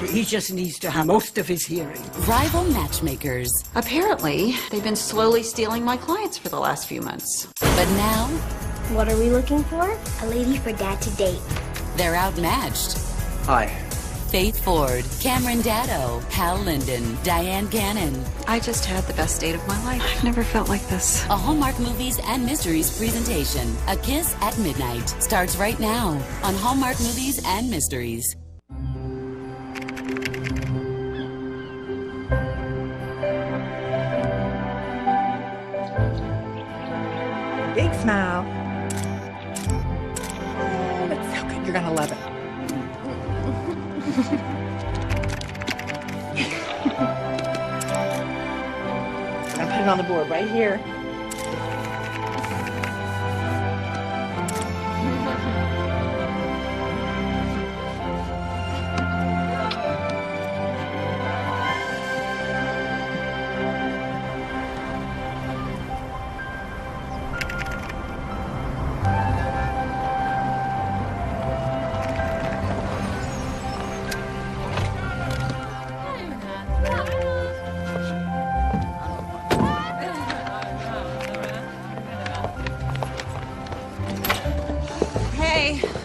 He just needs to have most of his hearing. Rival matchmakers. Apparently, they've been slowly stealing my clients for the last few months. But now, what are we looking for? A lady for Dad to date. they're outmatched. Hi. Faith Ford, Cameron Daddo, Hal Linden, Diane Gannon. I just had the best date of my life. I've never felt like this. A Hallmark Movies and Mysteries presentation. A Kiss at Midnight starts right now on Hallmark Movies and Mysteries. Big smile. Oh, that's so good. You're gonna love it. I'm gonna put it on the board right here.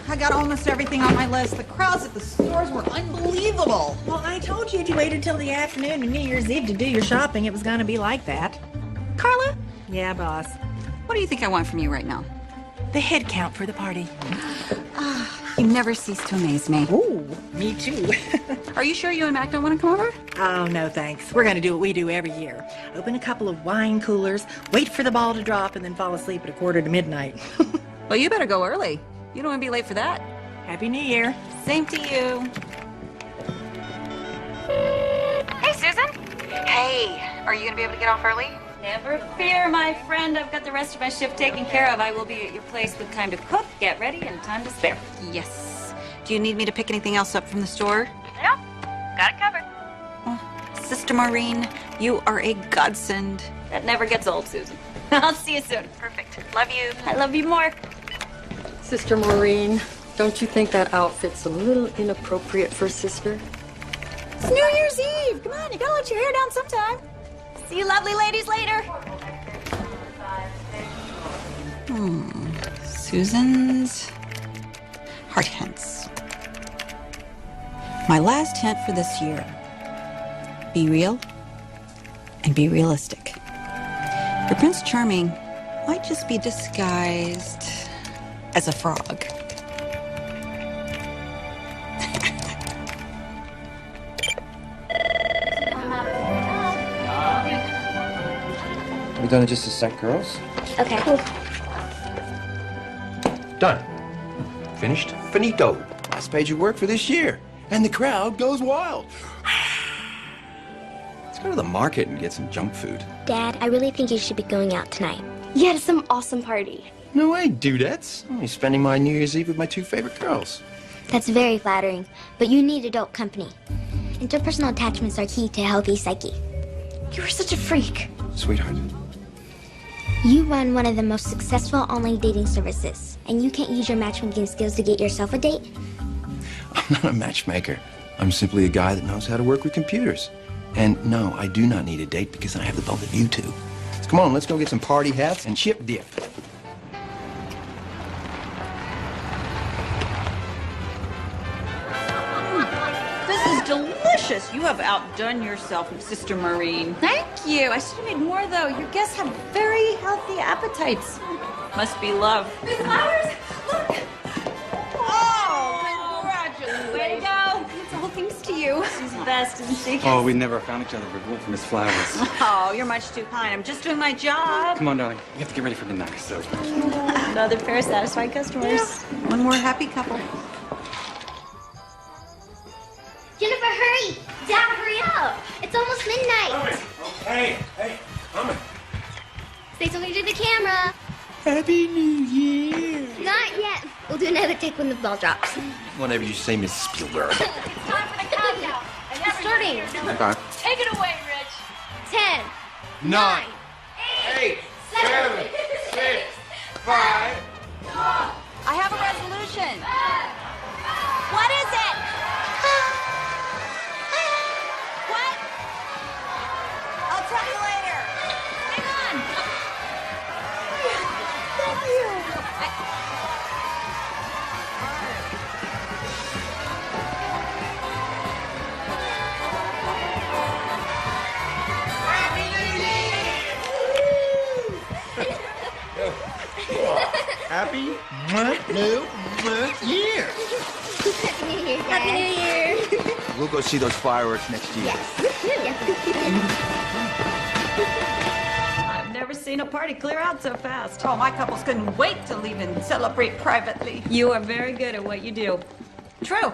I got almost everything on my list. The crowds at the stores were unbelievable. Well, I told you if you waited till the afternoon of New Year's Eve to do your shopping, it was going to be like that. Carla, Yeah, boss. what do you think I want from you right now? The head count for the party. You never cease to amaze me. Ooh, me too. Are you sure you and Mac don't want to come over? Oh, no thanks. We're going to do what we do every year. Open a couple of wine coolers, wait for the ball to drop, and then fall asleep at 1:45. Well, you better go early. You don't want to be late for that. Happy New Year. Same to you. Hey, Susan. Hey, are you going to be able to get off early? Never fear, my friend. I've got the rest of my shift taken care of. I will be at your place with time to cook, get ready, and time to spare. Yes. Do you need me to pick anything else up from the store? No, got it covered. Oh, Sister Maureen, you are a godsend. That never gets old, Susan. I'll see you soon. Perfect. Love you. I love you more. Sister Maureen, don't you think that outfit's a little inappropriate for sister? It's New Year's Eve. Come on, you gotta let your hair down sometime. See you lovely ladies later. Susan's heart hints. My last hint for this year. Be real and be realistic. Your Prince Charming might just be disguised as a frog. We done in just a sec, girls? Okay. Done. Finished. Finito. Last page of work for this year. And the crowd goes wild. Let's go to the market and get some junk food. Dad, I really think you should be going out tonight. Yeah, to some awesome party. No way, dudettes. I'm only spending my New Year's Eve with my two favorite girls. That's very flattering, but you need adult company. Interpersonal attachments are key to a healthy psyche. You are such a freak. Sweetheart. You run one of the most successful online dating services, and you can't use your matchmaking skills to get yourself a date? I'm not a matchmaker. I'm simply a guy that knows how to work with computers. And no, I do not need a date because I have the both of you two. So come on, let's go get some party hats and chip dip. This is delicious. You have outdone yourself, Sister Maureen. Thank you. I should have made more, though. Your guests have very healthy appetites. Must be love. Miss Flowers, look. Oh, congratulations. Way to go. It's all thanks to you. She's the best, isn't she? Oh, we never found each other if it weren't for Miss Flowers. Oh, you're much too kind. I'm just doing my job. Come on, darling. We have to get ready for midnight, so. Another pair of satisfied customers. Yeah. One more happy couple. Jennifer, hurry! Dad, hurry up! It's almost midnight! Hey, coming. Say something to the camera! Happy New Year! Not yet. We'll do another take when the ball drops. Whatever you say, Miss Spielberg. It's time for the countdown. It's starting. Okay. Take it away, Rich. 10, 9, 8, 7, 6, 5. I have a resolution. What is it? New Year. Happy New Year, Dad. Happy New Year. We'll go see those fireworks next year. I've never seen a party clear out so fast. Oh, my couples couldn't wait to leave and celebrate privately. You are very good at what you do. True.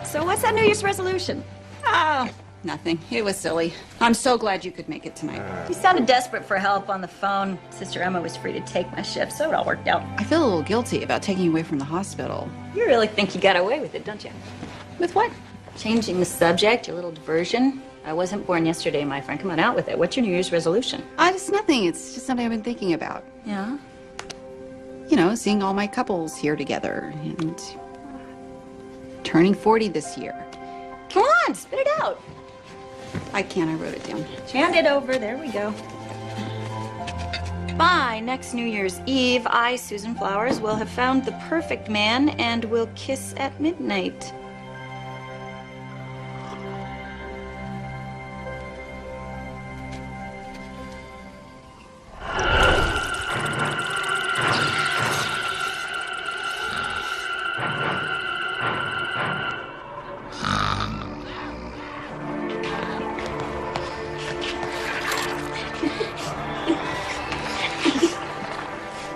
So what's that New Year's resolution? Oh, nothing. It was silly. I'm so glad you could make it tonight. You sounded desperate for help on the phone. Sister Emma was free to take my shift, so it all worked out. I feel a little guilty about taking you away from the hospital. You really think you got away with it, don't you? With what? Changing the subject, your little diversion. I wasn't born yesterday, my friend. Come on, out with it. What's your New Year's resolution? It's nothing. It's just something I've been thinking about. Yeah? You know, seeing all my couples here together and turning 40 this year. Come on, spit it out. I can't. I wrote it down. Hand it over. There we go. By next New Year's Eve, I, Susan Flowers, will have found the perfect man and will kiss at midnight.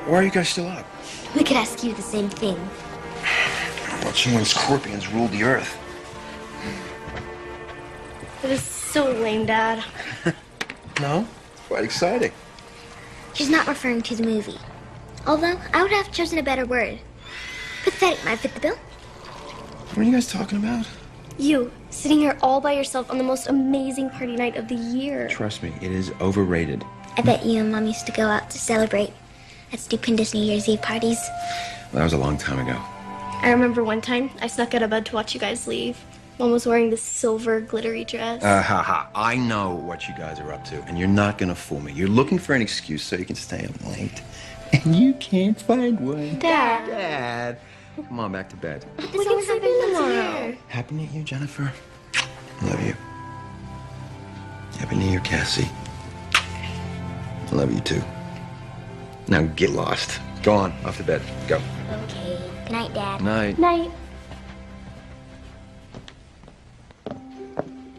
Why are you guys still up? We could ask you the same thing. Watching when scorpions ruled the earth. It is so lame, Dad. No? It's quite exciting. She's not referring to the movie. Although, I would have chosen a better word. Pathetic might fit the bill. What are you guys talking about? You, sitting here all by yourself on the most amazing party night of the year. Trust me, it is overrated. I bet you and Mom used to go out to celebrate at stupendous New Year's Eve parties. Well, that was a long time ago. I remember one time I snuck out of bed to watch you guys leave. Mom was wearing this silver glittery dress. I know what you guys are up to, and you're not gonna fool me. You're looking for an excuse so you can stay up late. And you can't find one. Dad. Dad. Come on, back to bed. We can sleep in tomorrow. Happy New Year, Jennifer. I love you. Happy New Year, Cassie. I love you too. Now get lost. Go on, off to bed. Go. Okay. Good night, Dad. Night. Night.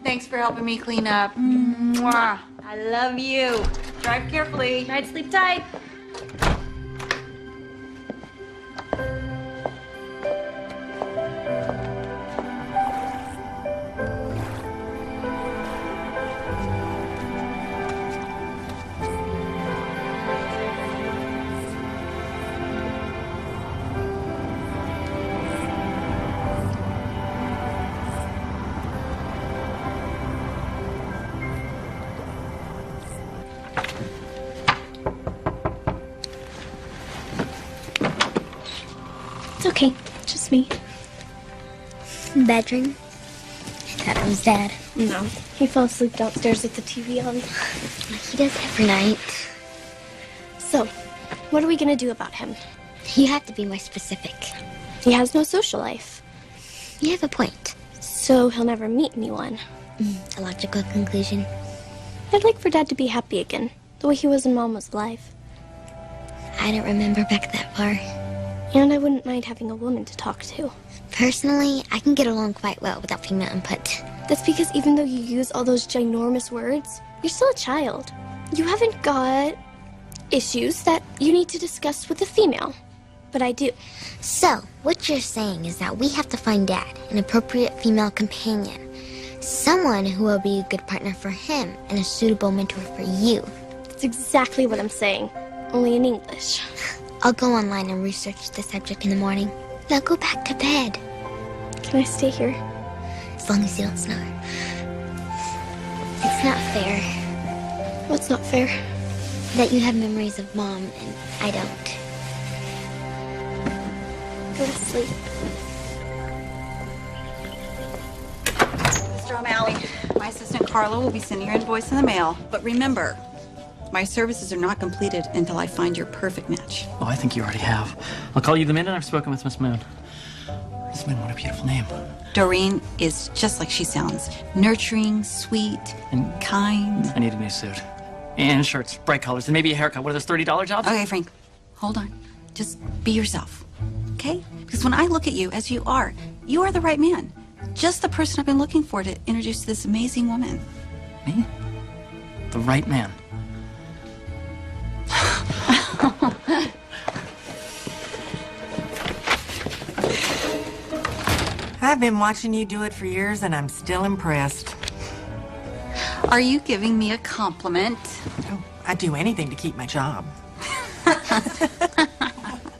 Thanks for helping me clean up. Mwah. I love you. Drive carefully. Night, sleep tight. It's okay. Just me. Bedroom? I thought it was Dad. No. He fell asleep downstairs with the TV on. He does every night. So, what are we gonna do about him? You have to be more specific. He has no social life. You have a point. So he'll never meet anyone. A logical conclusion. I'd like for Dad to be happy again, the way he was when Mom was alive. I don't remember back that far. And I wouldn't mind having a woman to talk to. Personally, I can get along quite well without female input. That's because even though you use all those ginormous words, you're still a child. You haven't got issues that you need to discuss with a female. But I do. So, what you're saying is that we have to find Dad an appropriate female companion. Someone who will be a good partner for him and a suitable mentor for you. That's exactly what I'm saying, only in English. I'll go online and research the subject in the morning. Now go back to bed. Can I stay here? As long as you don't snore. It's not fair What's not fair? that you have memories of Mom and I don't. Go to sleep. Mr. O'Malley, my assistant Carla will be sending your invoice in the mail. But remember, my services are not completed until I find your perfect match. Oh, I think you already have. I'll call you the minute I've spoken with Miss Moon. Miss Moon, what a beautiful name. Doreen is just like she sounds. Nurturing, sweet, and kind. I need a new suit. And shirts, bright colors, and maybe a haircut. What are those $30 jobs? Okay, Frank. hold on. Just be yourself, okay? Because when I look at you as you are the right man. Just the person I've been looking for to introduce to this amazing woman. Me? The right man. I've been watching you do it for years, and I'm still impressed. Are you giving me a compliment? Oh, I'd do anything to keep my job.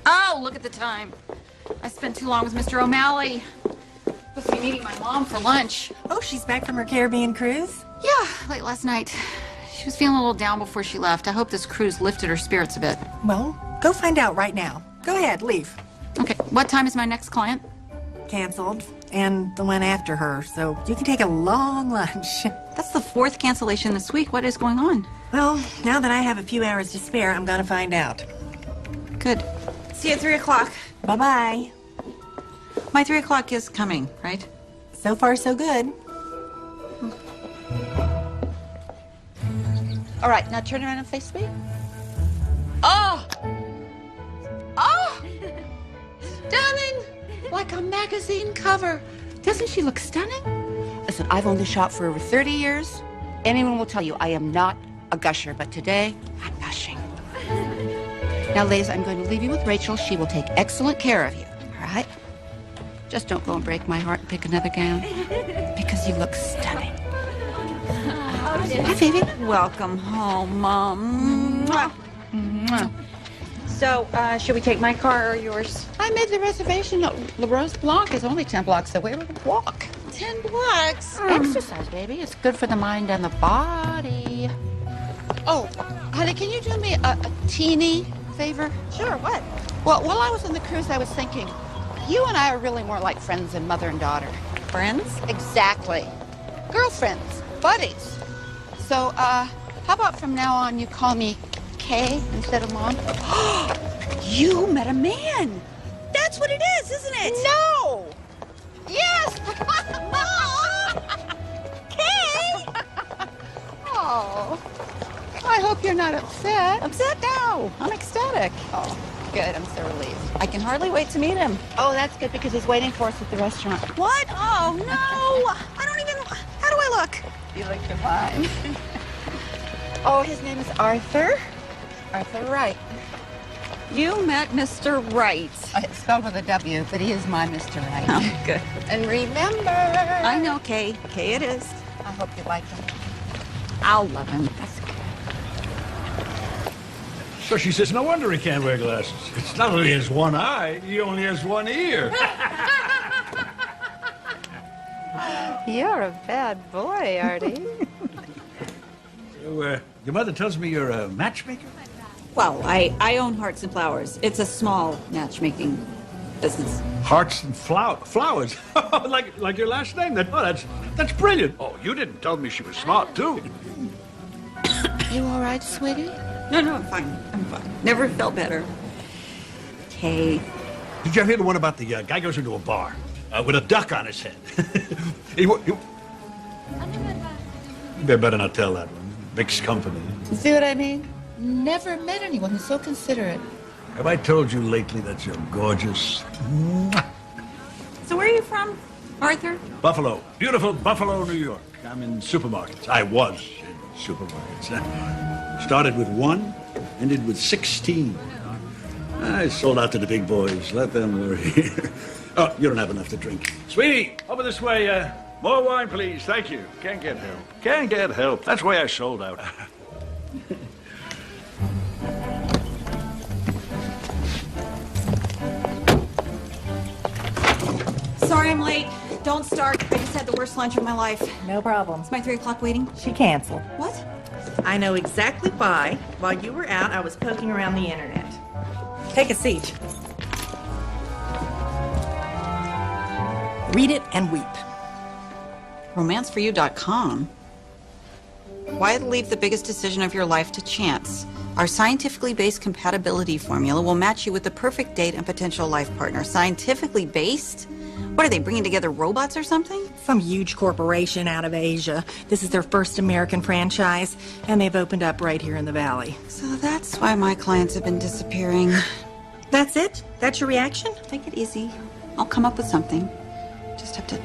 Oh, look at the time. I spent too long with Mr. O'Malley. Supposed to be meeting my mom for lunch. Oh, she's back from her Caribbean cruise? Yeah, late last night. She was feeling a little down before she left. I hope this cruise lifted her spirits a bit. Well, go find out right now. Go ahead, leave. Okay, what time is my next client? Canceled, and the one after her, so you can take a long lunch. That's the 4th cancellation this week. What is going on? Well, now that I have a few hours to spare, I'm gonna find out. Good. See you at 3 o'clock. Bye-bye. My 3 o'clock is coming, right? So far, so good. All right, now turn around and face me. Oh! Oh! Stunning! Like a magazine cover. Doesn't she look stunning? Listen, I've owned the shop for over 30 years. Anyone will tell you I am not a gusher, but today, I'm gushing. Now, ladies, I'm going to leave you with Rachel. She will take excellent care of you, all right? Just don't go and break my heart and pick another gown, because you look stunning. Hi, baby. Welcome home, Mom. Mwah. Mwah. So, should we take my car or yours? I made the reservation. La Rose Blanc is only 10 blocks away. We're going to walk. 10 blocks? Exercise, baby. It's good for the mind and the body. Oh, honey, can you do me a teeny favor? Sure, what? Well, while I was on the cruise, I was thinking, you and I are really more like friends than mother and daughter. Friends? Exactly. Girlfriends. Buddies. So, how about from now on you call me Kay instead of Mom? You met a man. That's what it is, isn't it? No. Yes. Mom. Kay. Oh. I hope you're not upset. Upset? No. I'm ecstatic. Oh, good. I'm so relieved. I can hardly wait to meet him. Oh, that's good because he's waiting for us at the restaurant. What? Oh, no. I don't even... How do I look? You look divine. Oh, his name is Arthur. Arthur Wright. You met Mr. Wright. It's spelled with a W, but he is my Mr. Wright. Oh, good. And remember... I know, Kay. Kay it is. I hope you like him. I'll love him. That's good. So she says, no wonder he can't wear glasses. It's not only his one eye, he only has one ear. You're a bad boy, Artie. So, your mother tells me you're a matchmaker? Well, I own Hearts and Flowers. It's a small matchmaking business. Hearts and flowers? like your last name? That's brilliant. Oh, you didn't tell me she was smart, too. You all right, sweetie? No, I'm fine. I'm fine. Never felt better. Kay. Did you ever hear the one about the guy goes into a bar with a duck on his head? You better not tell that one. Mixed company. See what I mean? Never met anyone who's so considerate. Have I told you lately that you're gorgeous? So where are you from, Arthur? Buffalo. Beautiful Buffalo, New York. I'm in supermarkets. I was in supermarkets. Started with 1, ended with 16. I sold out to the big boys. Let them worry. Oh, you don't have enough to drink. Sweetie, over this way. More wine, please. Thank you. Can't get help. Can't get help. That's why I sold out. Sorry I'm late. Don't start. I just had the worst lunch of my life. No problem. Is my 3 o'clock waiting? She canceled. What? I know exactly why. While you were out, I was poking around the internet. Take a seat. Read it and weep. Romanceforyou.com. Why leave the biggest decision of your life to chance? Our scientifically based compatibility formula will match you with the perfect date and potential life partner. Scientifically based? What are they, bringing together robots or something? Some huge corporation out of Asia. This is their first American franchise, and they've opened up right here in the Valley. So that's why my clients have been disappearing. That's it? That's your reaction? Take it easy. I'll come up with something. Just have to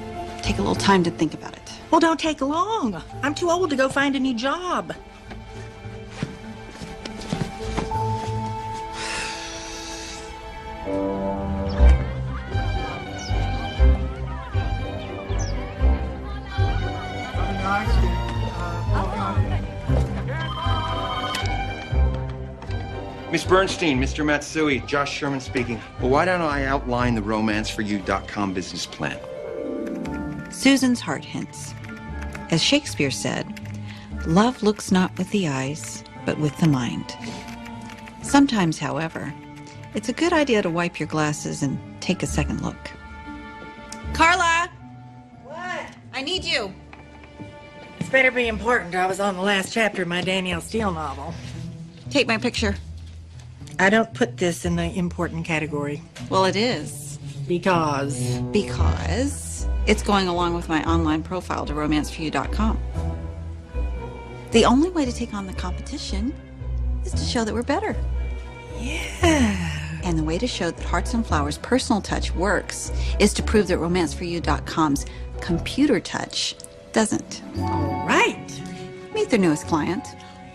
take a little time to think about it. Well, don't take long. I'm too old to go find a new job. Miss Bernstein, Mr. Matsui, Josh Sherman speaking. Well, why don't I outline the romanceforyou.com business plan? Susan's heart hints. As Shakespeare said, love looks not with the eyes, but with the mind. Sometimes, however, it's a good idea to wipe your glasses and take a second look. Carla! What? I need you. This better be important. I was on the last chapter of my Danielle Steele novel. Take my picture. I don't put this in the important category. Well, it is. Because? Because it's going along with my online profile to romanceforyou.com. The only way to take on the competition is to show that we're better. Yeah. And the way to show that Hearts and Flowers' personal touch works is to prove that romanceforyou.com's computer touch doesn't. All right. Meet their newest client.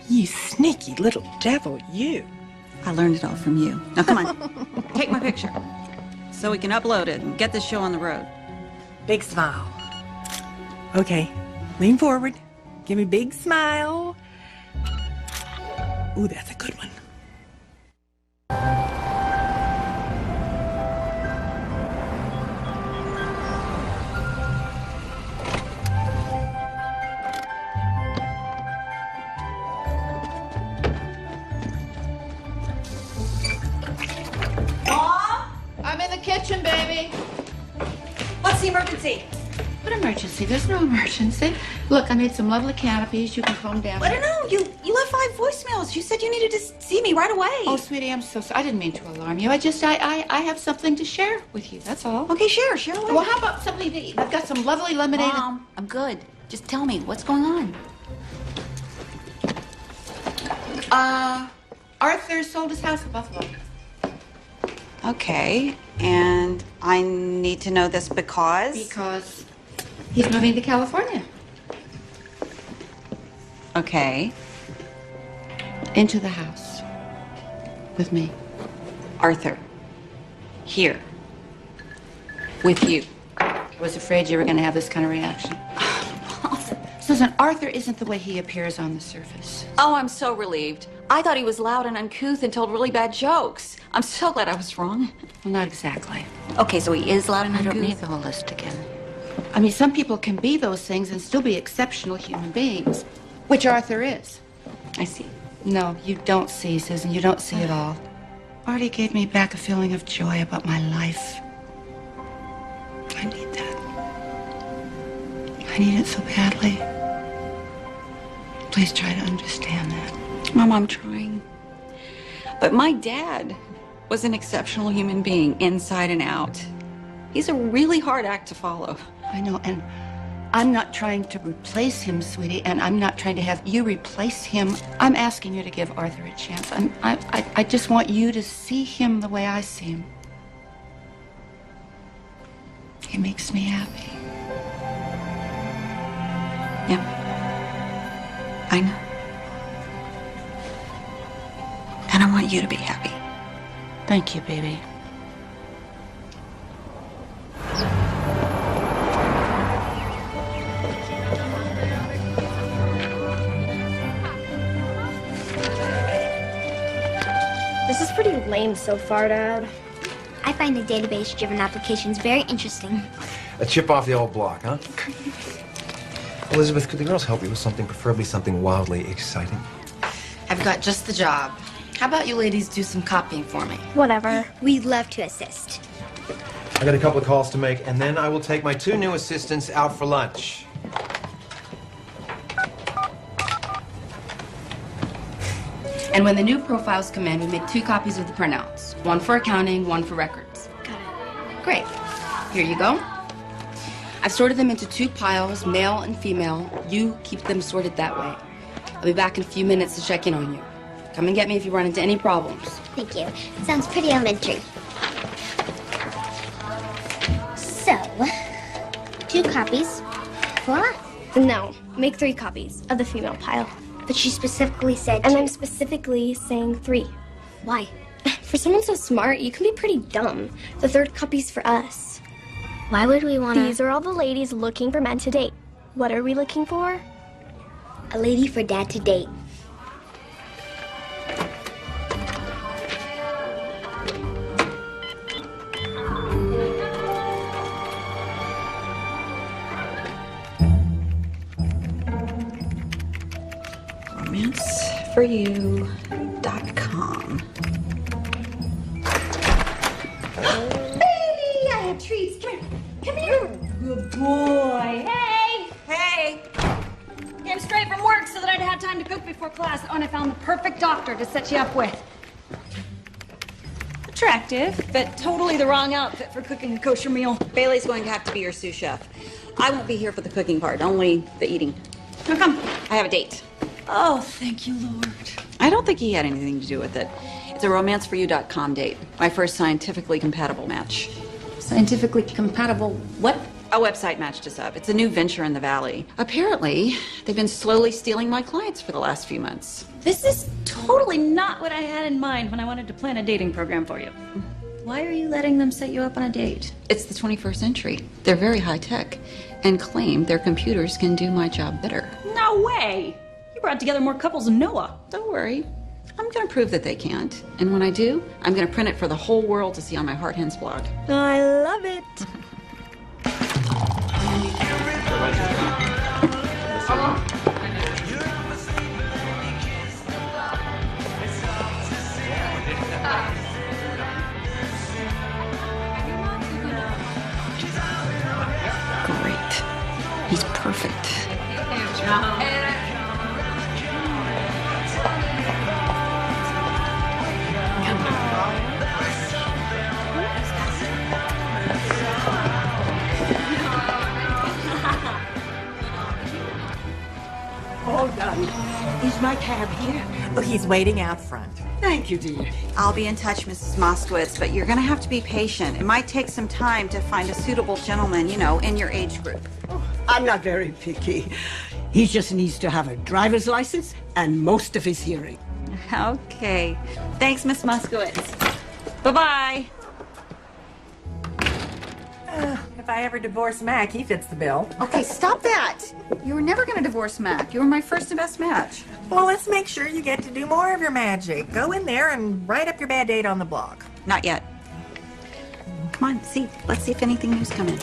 You sneaky little devil, you. I learned it all from you. Now, come on. Take my picture so we can upload it and get this show on the road. Big smile. Okay, lean forward. Give me a big smile. Ooh, that's a good one. I'm in the kitchen, baby. What's the emergency? What emergency? There's no emergency. Look, I made some lovely canopies. You can calm down. I don't know. You left 5 voicemails. You said you needed to see me right away. Oh, sweetie, I'm so sorry. I didn't mean to alarm you. I have something to share with you. That's all. Okay, share away. Well, how about something to eat? I've got some lovely lemonade. Mom, I'm good. Just tell me, what's going on? Arthur sold his house in Buffalo. Okay, and I need to know this because? Because he's moving to California. Okay. Into the house. With me. Arthur. Here. With you. I was afraid you were going to have this kind of reaction. Susan, Arthur isn't the way he appears on the surface. Oh, I'm so relieved. I thought he was loud and uncouth and told really bad jokes. I'm so glad I was wrong. Well, not exactly. Okay, so he is loud and I uncouth? don't need the whole list again. I mean, some people can be those things and still be exceptional human beings, which Arthur is. I see. No, you don't see, Susan. You don't see it all. Artie gave me back a feeling of joy about my life. I need that. I need it so badly. Please try to understand that. Mom, I'm trying. But my dad was an exceptional human being, inside and out. He's a really hard act to follow. I know, and I'm not trying to replace him, sweetie, and I'm not trying to have you replace him. I'm asking you to give Arthur a chance. I just want you to see him the way I see him. He makes me happy. Yeah. I know. And I want you to be happy. Thank you, baby. This is pretty lame so far, Dad. I find the database-driven applications very interesting. A chip off the old block, huh? Elizabeth, could the girls help you with something, preferably something wildly exciting? I've got just the job. How about you ladies do some copying for me? Whatever. We'd love to assist. I got a couple of calls to make, and then I will take my 2 new assistants out for lunch. And when the new profiles come in, we make 2 copies of the printouts. One for accounting, one for records. Got it. Great. Here you go. I've sorted them into 2 piles, male and female. You keep them sorted that way. I'll be back in a few minutes to check in on you. Come and get me if you run into any problems. Thank you. Sounds pretty elementary. So, 2 copies for us. No, make 3 copies of the female pile. But she specifically said And 2. I'm specifically saying 3. Why? For someone so smart, you can be pretty dumb. The 3rd copy's for us. Why would we want to... These are all the ladies looking for men to date. What are we looking for? A lady for Dad to date. romanceforyou.com. Baby, I have treats. Come here. Come here. Good boy. Hey. Hey. Came straight from work so that I'd have time to cook before class. Oh, and I found the perfect doctor to set you up with. Attractive, but totally the wrong outfit for cooking a kosher meal. Bailey's going to have to be your sous chef. I won't be here for the cooking part, only the eating. Now come, I have a date. Oh, thank you, Lord. I don't think he had anything to do with it. It's a romanceforyou.com date. My first scientifically compatible match. Scientifically compatible what? A website matched us up. It's a new venture in the Valley. Apparently, they've been slowly stealing my clients for the last few months. This is totally not what I had in mind when I wanted to plan a dating program for you. Why are you letting them set you up on a date? It's the 21st century. They're very high tech and claim their computers can do my job better. No way! You brought together more couples than Noah. Don't worry. I'm going to prove that they can't. And when I do, I'm going to print it for the whole world to see on my Heart Hens blog. I love it. Great. He's perfect. All done. Is my cab here? Oh, he's waiting out front. Thank you, dear. I'll be in touch, Mrs. Moskowitz, but you're going to have to be patient. It might take some time to find a suitable gentleman, you know, in your age group. I'm not very picky. He just needs to have a driver's license and most of his hearing. Okay. Thanks, Miss Moskowitz. Bye-bye. If I ever divorce Mac, he fits the bill. Okay, stop that. You were never going to divorce Mac. You were my first and best match. Well, let's make sure you get to do more of your magic. Go in there and write up your bad date on the blog. Not yet. Come on, see. Let's see if anything new's come in.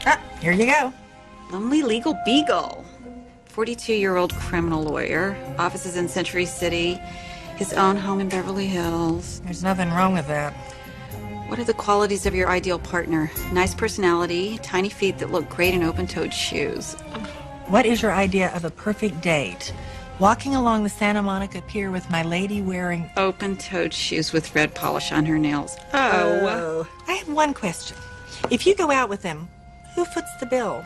Ah, here you go. Lonely Legal Beagle. 42-year-old criminal lawyer. Offices in Century City. His own home in Beverly Hills. There's nothing wrong with that. What are the qualities of your ideal partner? Nice personality, tiny feet that look great in open-toed shoes. What is your idea of a perfect date? Walking along the Santa Monica Pier with my lady wearing... Open-toed shoes with red polish on her nails. Oh. I have one question. If you go out with him, who foots the bill?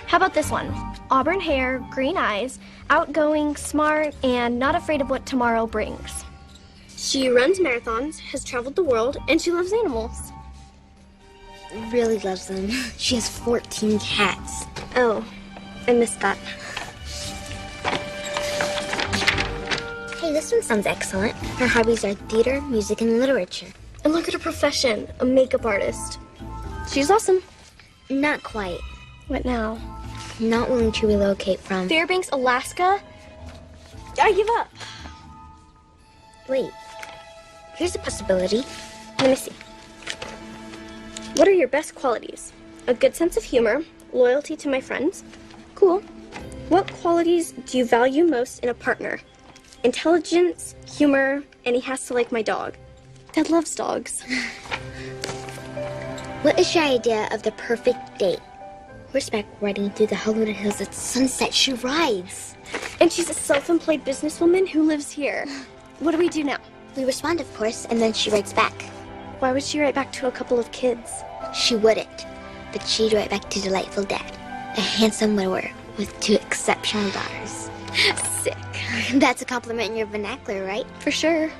How about this one? Auburn hair, green eyes, outgoing, smart, and not afraid of what tomorrow brings. She runs marathons, has traveled the world, and she loves animals. Really loves them. She has 14 cats. Oh, I missed that. Hey, this one sounds excellent. Her hobbies are theater, music, and literature. And look at her profession, a makeup artist. She's awesome. Not quite. What now? Not willing to relocate from... Fairbanks, Alaska? I give up. Wait. Here's a possibility. Let me see. What are your best qualities? A good sense of humor, loyalty to my friends. Cool. What qualities do you value most in a partner? Intelligence, humor, and he has to like my dog. Dad loves dogs. What is your idea of the perfect date? Horseback riding through the Hollywood Hills at sunset. She rides. And she's a self-employed businesswoman who lives here. What do we do now? We respond, of course, and then she writes back. Why would she write back to a couple of kids? She wouldn't, but she'd write back to delightful dad, a handsome widower with 2 exceptional daughters. Sick. That's a compliment in your vernacular, right? For sure.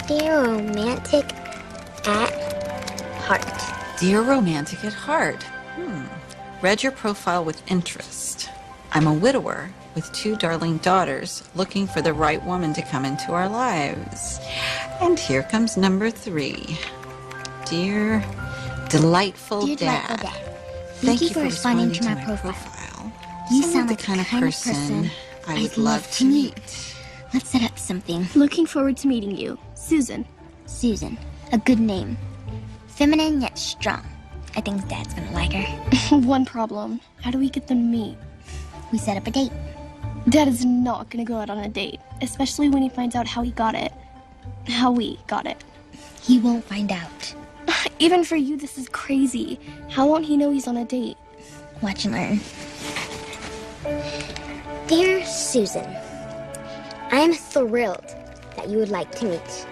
Dear romantic at heart. Dear romantic at heart. Read your profile with interest. I'm a widower with 2 darling daughters looking for the right woman to come into our lives. And here comes number 3. Dear delightful dad. Thank you for responding to my profile. You sound like the kind of person I would love to meet. Let's set up something. Looking forward to meeting you. Susan. Susan. A good name. Feminine yet strong. I think Dad's gonna like her. One problem. How do we get them to meet? We set up a date. Dad is not gonna go out on a date, especially when he finds out how he got it. How we got it. He won't find out. Even for you, this is crazy. How won't he know he's on a date? Watch and learn. Dear Susan, I am thrilled that you would like to meet.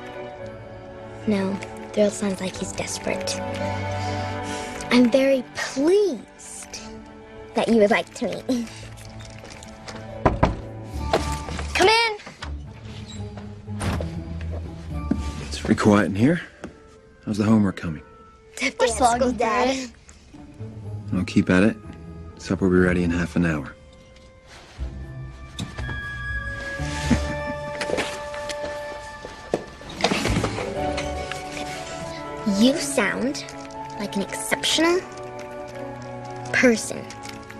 No, thrilled sounds like he's desperate. I'm very pleased that you would like to meet. Come in. It's pretty quiet in here. How's the homework coming? We're slogging, Dad. Well, keep at it. Supper will be ready in half an hour. You sound like an exceptional person,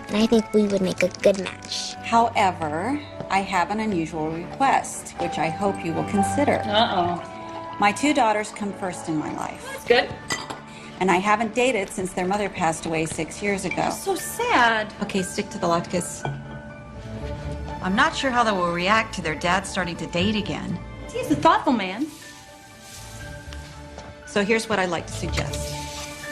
and I think we would make a good match. However, I have an unusual request, which I hope you will consider. Uh-oh. My 2 daughters come first in my life. That's good. And I haven't dated since their mother passed away 6 years ago. So sad. Okay, stick to the latkes. I'm not sure how they will react to their dad starting to date again. He's a thoughtful man. So here's what I'd like to suggest.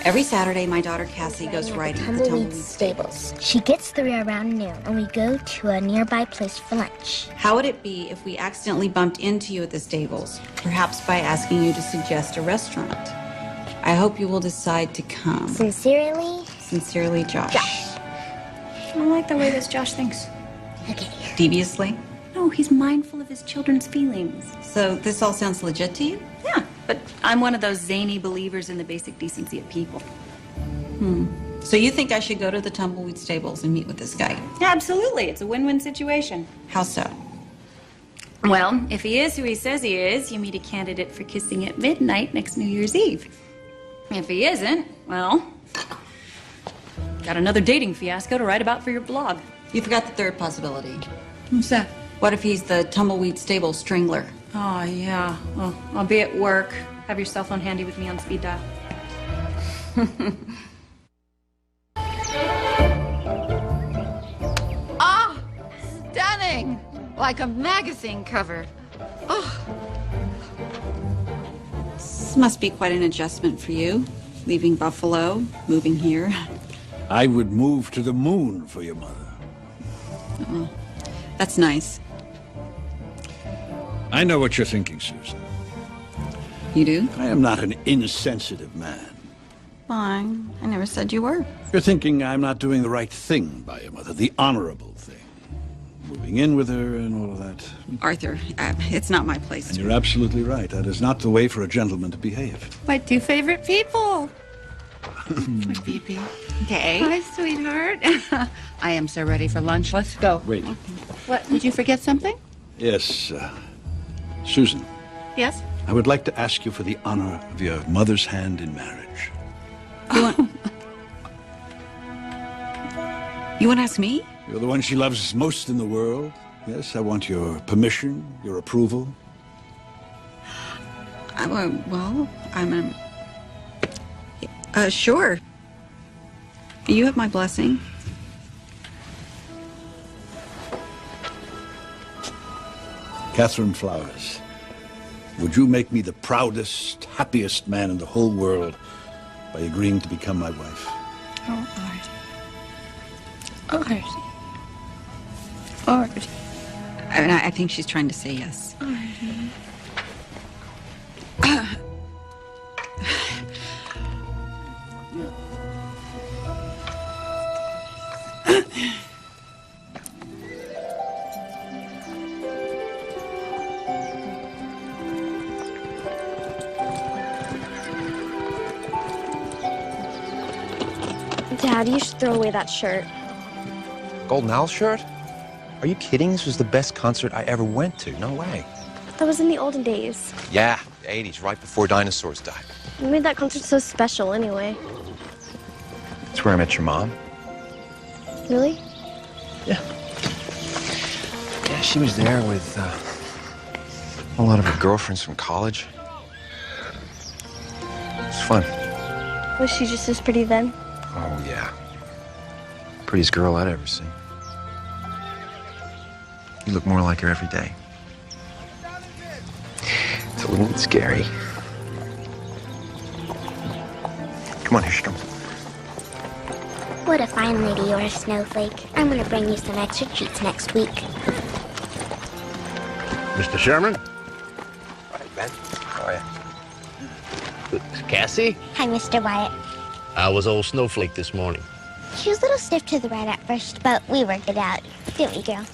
Every Saturday, my daughter Cassie goes riding at the Tumbleweed Stables. She gets through around noon, and we go to a nearby place for lunch. How would it be if we accidentally bumped into you at the stables, perhaps by asking you to suggest a restaurant? I hope you will decide to come. Sincerely? Sincerely, Josh. I don't like the way this Josh thinks. Okay. Deviously? No, he's mindful of his children's feelings. So this all sounds legit to you? Yeah, but I'm one of those zany believers in the basic decency of people. So you think I should go to the Tumbleweed Stables and meet with this guy? Absolutely. It's a win-win situation. How so? Well, if he is who he says he is, you meet a candidate for kissing at midnight next New Year's Eve. If he isn't, well, got another dating fiasco to write about for your blog. You forgot the third possibility. What's that? What if he's the Tumbleweed Stable strangler? Oh, yeah. Well, I'll be at work. Have your cell phone handy with me on speed dial. Ah, stunning! Like a magazine cover. Oh, This must be quite an adjustment for you, leaving Buffalo, moving here. I would move to the moon for your mother. Oh, that's nice. I know what you're thinking, Susan. You do? I am not an insensitive man. Fine. I never said you were. You're thinking I'm not doing the right thing by your mother, the honorable thing. Moving in with her and all of that. Arthur, it's not my place. And you're absolutely right. That is not the way for a gentleman to behave. my 2 favorite people. Phoebe. Okay. Hi, sweetheart. I am so ready for lunch. Let's go. Wait. What? Did you forget something? Yes, Susan, Yes? I would like to ask you for the honor of your mother's hand in marriage. You want to ask me? You're the one she loves most in the world. Yes, I want your permission, your approval. Well, I'm... sure. You have my blessing. Catherine Flowers, would you make me the proudest, happiest man in the whole world by agreeing to become my wife? Oh, Artie. Artie. Artie. I mean, I think she's trying to say yes. Dad, you should throw away that shirt. Golden Owl shirt? Are you kidding? This was the best concert I ever went to. No way. That was in the olden days. Yeah, the 80s, right before dinosaurs died. You made that concert so special anyway. That's where I met your mom. Really? Yeah, she was there with a lot of her girlfriends from college. It was fun. Was she just as pretty then? Oh, yeah. Prettiest girl I'd ever seen. You look more like her every day. It's a little bit scary. Come on, here she comes. What a fine lady you're, Snowflake. I'm gonna bring you some extra treats next week. Mr. Sherman? Hi, Ben. How are you? Cassie? Hi, Mr. Wyatt. How was old Snowflake this morning? She was a little stiff to the right at first, but we worked it out. Didn't we, girl?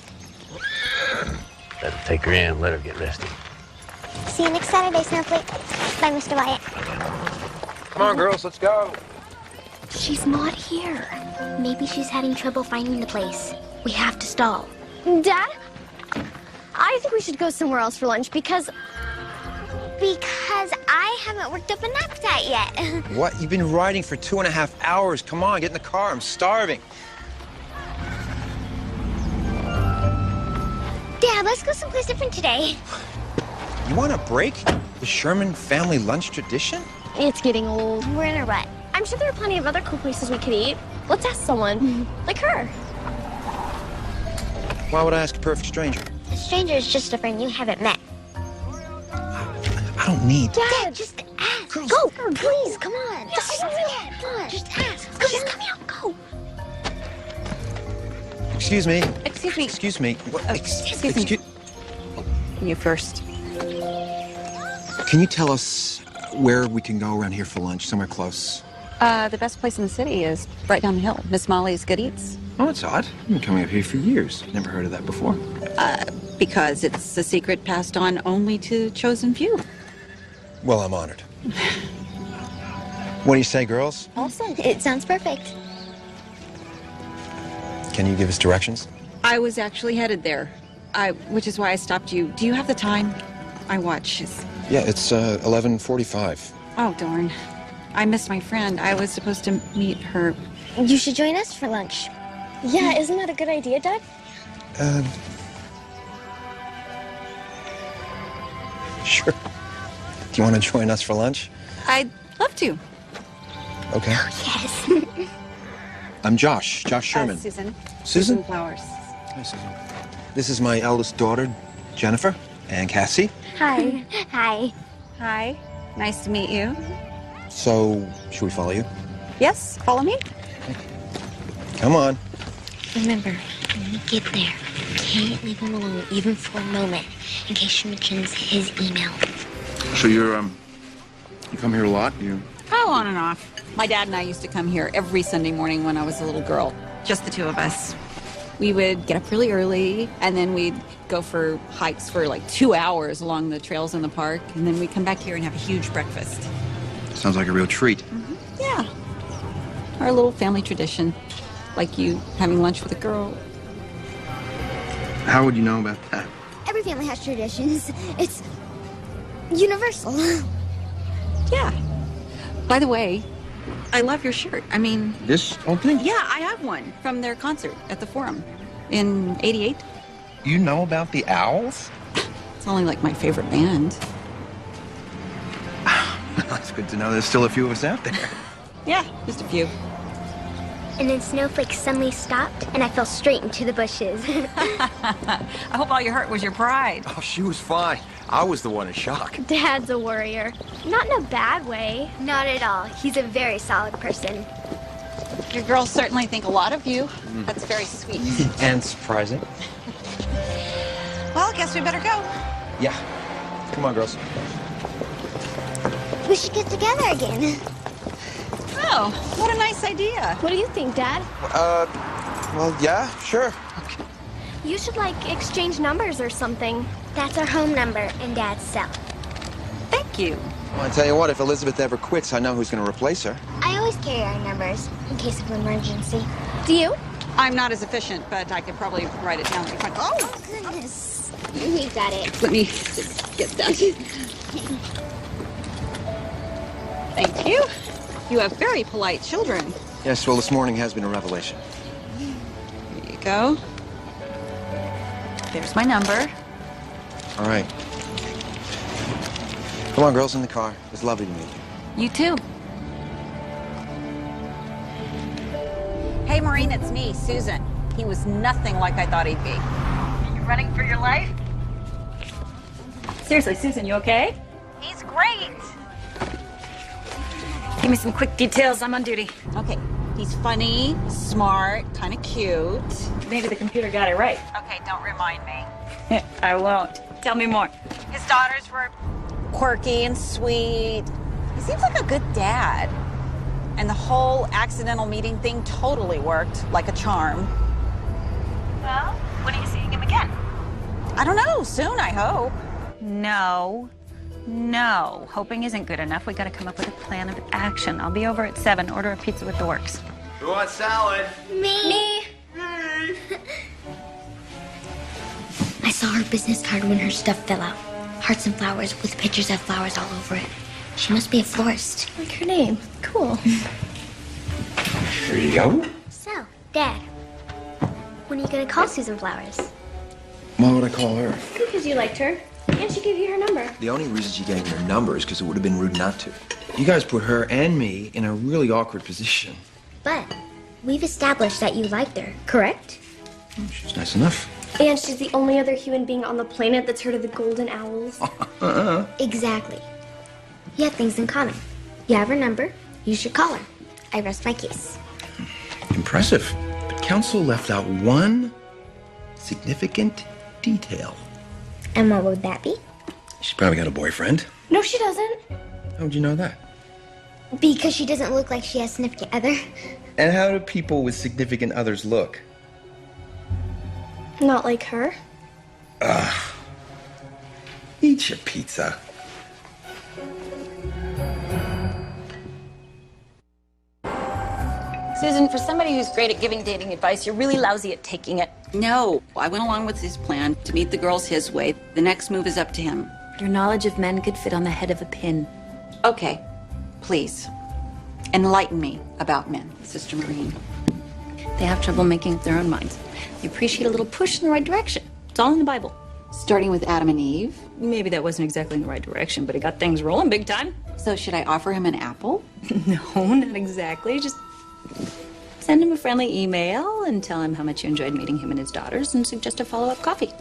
Better take her in, let her get rested. See you next Saturday, Snowflake. Bye, Mr. Wyatt. Come on, girls, let's go. She's not here. Maybe she's having trouble finding the place. We have to stall. Dad? I think we should go somewhere else for lunch because I haven't worked up an appetite yet. What? You've been riding for 2.5 hours. Come on, get in the car. I'm starving. Dad, let's go someplace different today. You want a break? The Sherman family lunch tradition? it's getting old. We're in a rut. I'm sure there are plenty of other cool places we could eat. Let's ask someone. Like her. Why would I ask a perfect stranger? A stranger is just a friend you haven't met. I don't need... Dad, just ask. Go, please, come on. Just ask. Go, just come out, go. Excuse me. Excuse me. Excuse me. What? Excuse me. You first. Can you tell us where we can go around here for lunch, somewhere close? The best place in the city is right down the hill. Miss Molly's Good Eats. Oh, that's odd. I've been coming up here for years. Never heard of that before. Because it's a secret passed on only to chosen few. Well, I'm honored. What do you say, girls? Awesome. It sounds perfect. Can you give us directions? I was actually headed there, which is why I stopped you. Do you have the time? My watch is... Yeah, it's 11:45. Oh, darn. I missed my friend. I was supposed to meet her. You should join us for lunch. Yeah, isn't that a good idea, Dad? Sure. Do you want to join us for lunch? I'd love to. Okay. Yes. I'm Josh Sherman. Susan. Susan? Flowers. Hi, Susan. This is my eldest daughter, Jennifer, and Cassie. Hi. Hi. Hi. Nice to meet you. So, should we follow you? Yes, follow me. Come on. Remember, when you get there, you can't leave him alone even for a moment in case she mentions his email. So you come here a lot? Oh, on and off. My dad and I used to come here every Sunday morning when I was a little girl. Just the two of us. We would get up really early, and then we'd go for hikes for like 2 hours along the trails in the park, and then we'd come back here and have a huge breakfast. Sounds like a real treat. Yeah. Our little family tradition. Like you having lunch with a girl. How would you know about that? Every family has traditions. It's universal. Yeah. By the way, I love your shirt. I mean... This old thing? Yeah, I have one from their concert at the Forum in '88. You know about the Owls? It's only like my favorite band. It's good to know there's still a few of us out there. Yeah, just a few. And then Snowflake suddenly stopped, and I fell straight into the bushes. I hope all you hurt was your pride. Oh, she was fine. I was the one in shock. Dad's a warrior. Not in a bad way. Not at all. He's a very solid person. Your girls certainly think a lot of you. That's very sweet. And surprising. guess we better go. Yeah. Come on, girls. We should get together again. Oh, what a nice idea. What do you think, Dad? Well, yeah, sure. You should, like, exchange numbers or something. That's our home number and Dad's cell. Thank you. Well, I tell you what, if Elizabeth ever quits, I know who's going to replace her. I always carry our numbers in case of emergency. Do you? I'm not as efficient, but I could probably write it down if I... Oh, goodness. You got it. Let me just get that. Thank you. You have very polite children. Yes, well, this morning has been a revelation. Here you go. There's my number. All right. Come on, girls, in the car. It's lovely to meet you. You too. Hey, Maureen, it's me, Susan. He was nothing like I thought he'd be. You running for your life? Seriously, Susan, you okay? He's great. Give me some quick details. I'm on duty. Okay. He's funny, smart, kind of cute. Maybe the computer got it right. Okay, don't remind me. I won't. Tell me more. His daughters were quirky and sweet. He seems like a good dad. And the whole accidental meeting thing totally worked, like a charm. Well, when are you seeing him again? I don't know. Soon, I hope. No. Hoping isn't good enough. We gotta come up with a plan of action. I'll be over at 7. Order a pizza with the works. Who wants salad? Me. I saw her business card when her stuff fell out. Hearts and flowers with pictures of flowers all over it. She must be a florist. Like her name. Cool. Here you go. So, Dad, when are you gonna call Susan Flowers? Why would I call her? Because you liked her. And she gave you her number. The only reason she gave me her number is because it would have been rude not to. You guys put her and me in a really awkward position. But we've established that you liked her, correct? She's nice enough. And she's the only other human being on the planet that's heard of the golden owls. Exactly. You have things in common. You have her number. You should call her. I rest my case. Impressive. But counsel left out one significant detail. And what would that be? She's probably got a boyfriend. No, she doesn't. How would you know that? Because she doesn't look like she has a significant other. And how do people with significant others look? Not like her. Ugh. Eat your pizza. Susan, for somebody who's great at giving dating advice, you're really lousy at taking it. No, I went along with his plan to meet the girls his way. The next move is up to him. Your knowledge of men could fit on the head of a pin. Okay, please. Enlighten me about men, Sister Maureen. They have trouble making up their own minds. They appreciate a little push in the right direction. It's all in the Bible. Starting with Adam and Eve. Maybe that wasn't exactly in the right direction, but it got things rolling big time. So should I offer him an apple? No, not exactly. Just send him a friendly email and tell him how much you enjoyed meeting him and his daughters and suggest a follow-up coffee.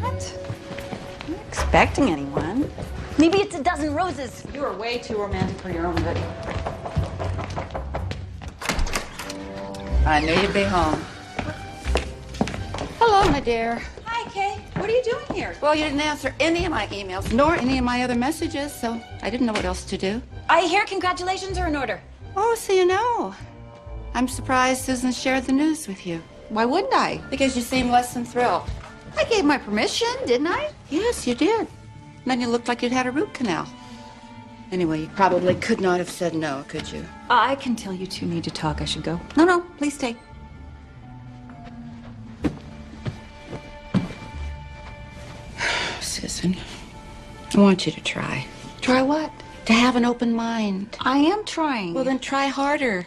What? I'm not expecting anyone. Maybe it's a dozen roses. You are way too romantic for your own good. I knew you'd be home. Hello, my dear. Hi, Kay. What are you doing here? Well, you didn't answer any of my emails, nor any of my other messages, so I didn't know what else to do. I hear congratulations are in order. Oh, so you know. I'm surprised Susan shared the news with you. Why wouldn't I? Because you seem less than thrilled. I gave my permission, didn't I? Yes, you did. Then you looked like you'd had a root canal. Anyway, you probably could not have said no, could you? I can tell you two need to talk. I should go. No, please stay. Susan, I want you to try. Try what? To have an open mind. I am trying. Well, then try harder.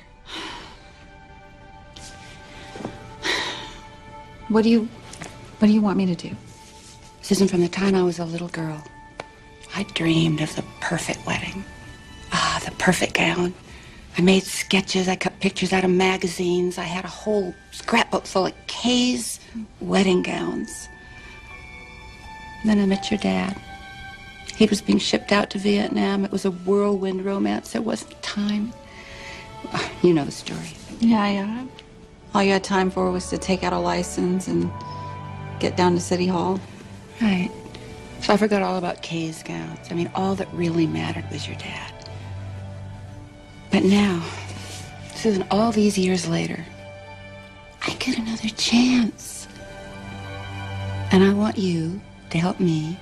What do you want me to do? Susan, from the time I was a little girl, I dreamed of the perfect wedding. Ah, the perfect gown. I made sketches. I cut pictures out of magazines. I had a whole scrapbook full of Kay's wedding gowns. And then I met your dad. He was being shipped out to Vietnam. It was a whirlwind romance. There wasn't time. You know the story. Yeah. All you had time for was to take out a license and get down to City Hall. Right. So I forgot all about Kay Scouts. I mean, all that really mattered was your dad. But now, Susan, all these years later, I get another chance. And I want you to help me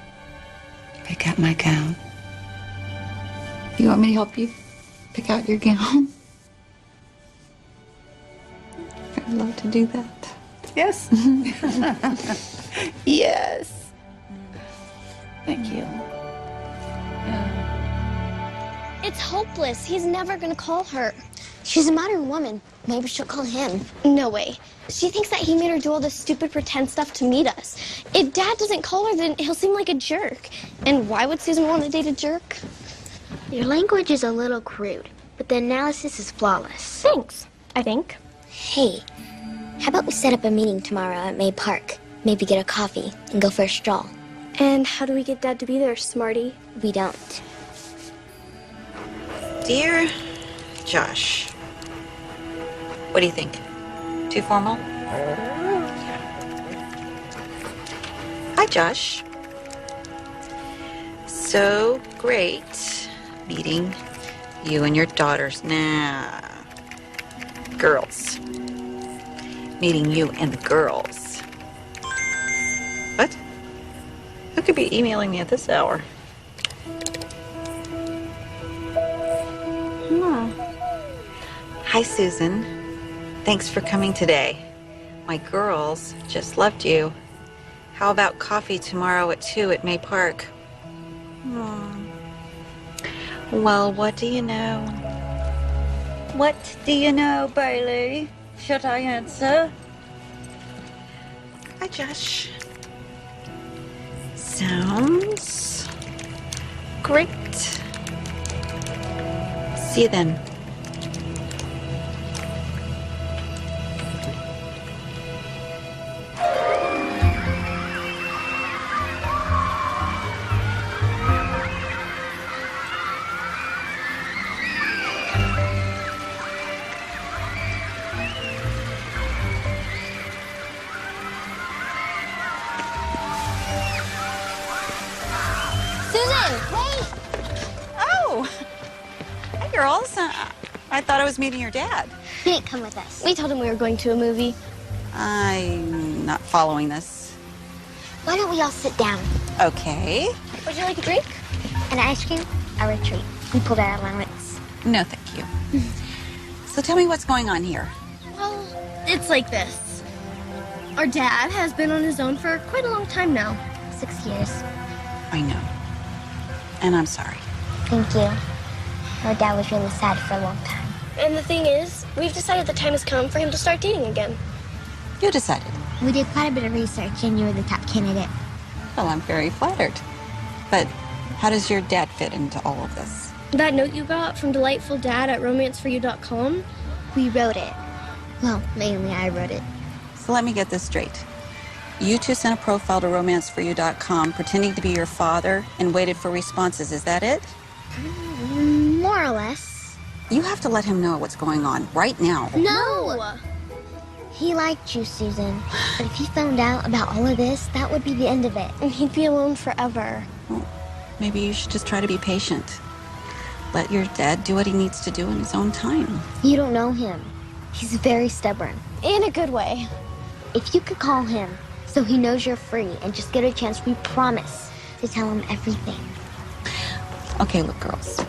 pick out my gown. You want me to help you pick out your gown? I'd love to do that. Yes. Yes. Thank you. It's hopeless. He's never gonna call her. She's a modern woman. Maybe she'll call him. No way. She thinks that he made her do all this stupid pretend stuff to meet us. If Dad doesn't call her, then he'll seem like a jerk. And why would Susan want to date a jerk? Your language is a little crude, but the analysis is flawless. Thanks, I think. Hey, how about we set up a meeting tomorrow at May Park? Maybe get a coffee and go for a stroll. And how do we get Dad to be there, Smarty? We don't. Dear Josh, what do you think? Too formal? Hi, Josh. So great meeting you and your daughters. Nah, girls. Meeting you and the girls. What? Who could be emailing me at this hour? Hi, Susan. Thanks for coming today. My girls just loved you. How about coffee tomorrow at 2 at May Park? Well, what do you know? What do you know, Bailey? Should I answer? Hi, Josh. Sounds great. See you then. Girls, I thought I was meeting your dad. He didn't come with us. We told him we were going to a movie. I'm not following this. Why don't we all sit down? Okay. Would you like a drink? An ice cream? A retreat. We pulled our allowance. No, thank you. So tell me what's going on here. Well, it's like this. Our dad has been on his own for quite a long time now. 6 years. I know. And I'm sorry. Thank you. Our dad was really sad for a long time. And the thing is, we've decided the time has come for him to start dating again. You decided. We did quite a bit of research and you were the top candidate. Well, I'm very flattered. But how does your dad fit into all of this? That note you got from delightful dad at romanceforyou.com? We wrote it. Well, mainly I wrote it. So let me get this straight. You two sent a profile to romanceforyou.com pretending to be your father and waited for responses. Is that it? More or less. You have to let him know what's going on right now. No! He liked you, Susan. But if he found out about all of this, that would be the end of it. And he'd be alone forever. Well, maybe you should just try to be patient. Let your dad do what he needs to do in his own time. You don't know him. He's very stubborn. In a good way. If you could call him so he knows you're free and just get a chance, we promise to tell him everything. Okay, look, girls.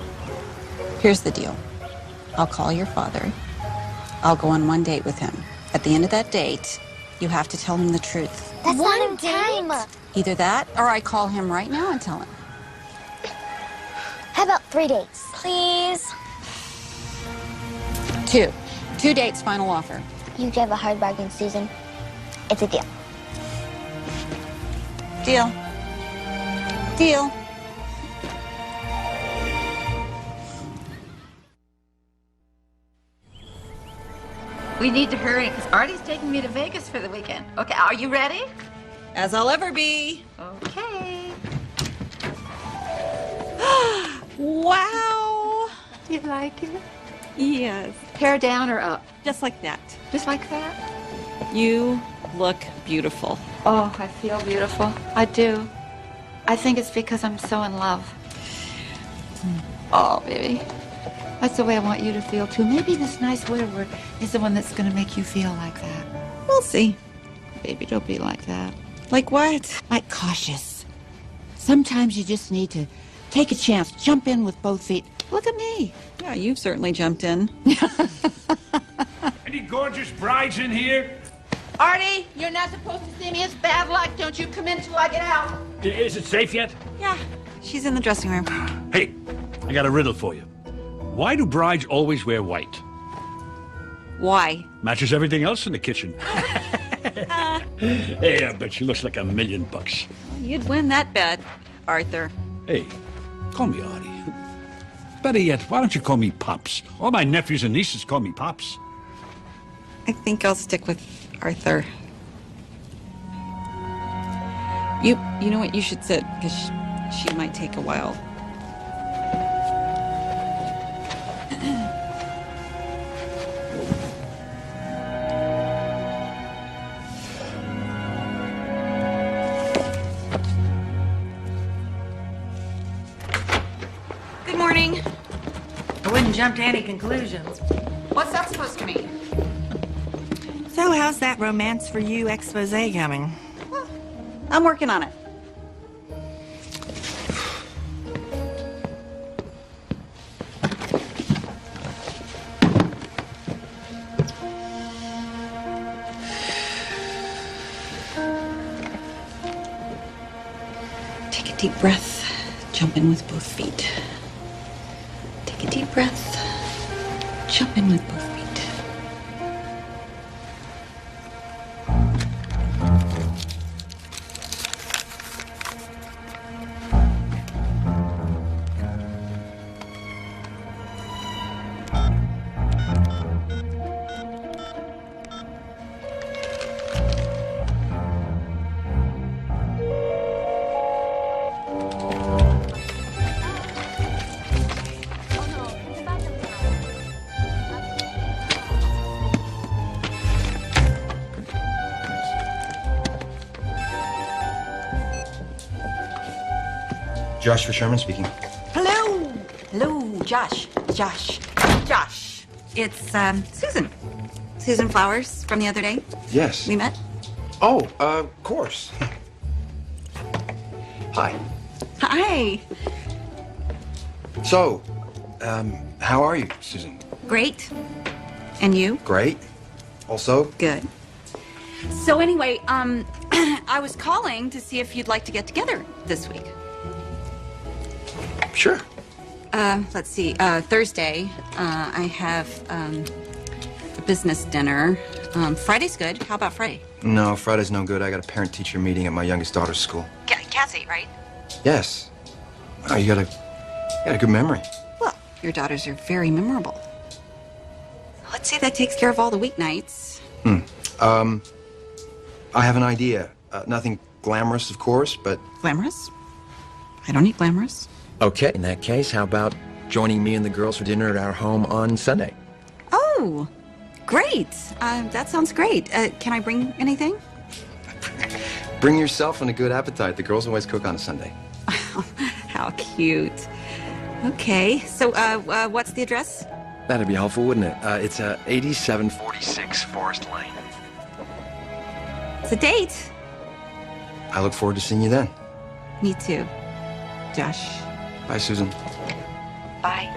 Here's the deal. I'll call your father. I'll go on one date with him. At the end of that date, you have to tell him the truth. That's not in time. Either that, or I call him right now and tell him. How about 3 dates? Please. 2. 2 dates, final offer. You drive a hard bargain, Susan. It's a deal. Deal. Deal. We need to hurry because Artie's taking me to Vegas for the weekend. Okay, are you ready? As I'll ever be. Okay. Wow. You like it? Yes. Hair down or up? Just like that. Just like that? You look beautiful. Oh, I feel beautiful. I do. I think it's because I'm so in love. Oh, baby. That's the way I want you to feel, too. Maybe this nice widower is the one that's going to make you feel like that. We'll see. Baby, don't be like that. Like what? Like cautious. Sometimes you just need to take a chance, jump in with both feet. Look at me. Yeah, you've certainly jumped in. Any gorgeous brides in here? Artie, you're not supposed to see me as bad luck. Don't you come in till I get out. Is it safe yet? Yeah, she's in the dressing room. Hey, I got a riddle for you. Why do brides always wear white? Why? Matches everything else in the kitchen. Hey, I bet she looks like $1,000,000. You'd win that bet, Arthur. Hey, call me Artie. Better yet, why don't you call me Pops? All my nephews and nieces call me Pops. I think I'll stick with Arthur. You know what? You should sit, because she might take a while. Good morning. I wouldn't jump to any conclusions. What's that supposed to mean? So how's that romance for you expose coming? I'm working on it. Take a deep breath. Jump in with both feet. Take a deep breath. Jump in with both feet. Joshua Sherman speaking. Hello. Hello, Josh. Josh. It's, Susan. Susan Flowers from the other day. Yes. We met. Oh, of course. Hi. Hi. So, how are you, Susan? Great. And you? Great. Also? Good. So anyway, I was calling to see if you'd like to get together this week. Sure. Let's see. Thursday, I have a business dinner. Friday's good. How about Friday? No, Friday's no good. I got a parent-teacher meeting at my youngest daughter's school. Cassie, right? Yes. Wow, you got a good memory. Well, your daughters are very memorable. Let's say that takes care of all the weeknights. I have an idea. Nothing glamorous, of course, but... Glamorous? I don't need glamorous. Okay, in that case, how about joining me and the girls for dinner at our home on Sunday? Oh, great. That sounds great. Can I bring anything? Bring yourself and a good appetite. The girls always cook on a Sunday. How cute. Okay, so what's the address? That'd be helpful, wouldn't it? It's 8746 Forest Lane. It's a date. I look forward to seeing you then. Me too, Josh. Bye, Susan. Bye.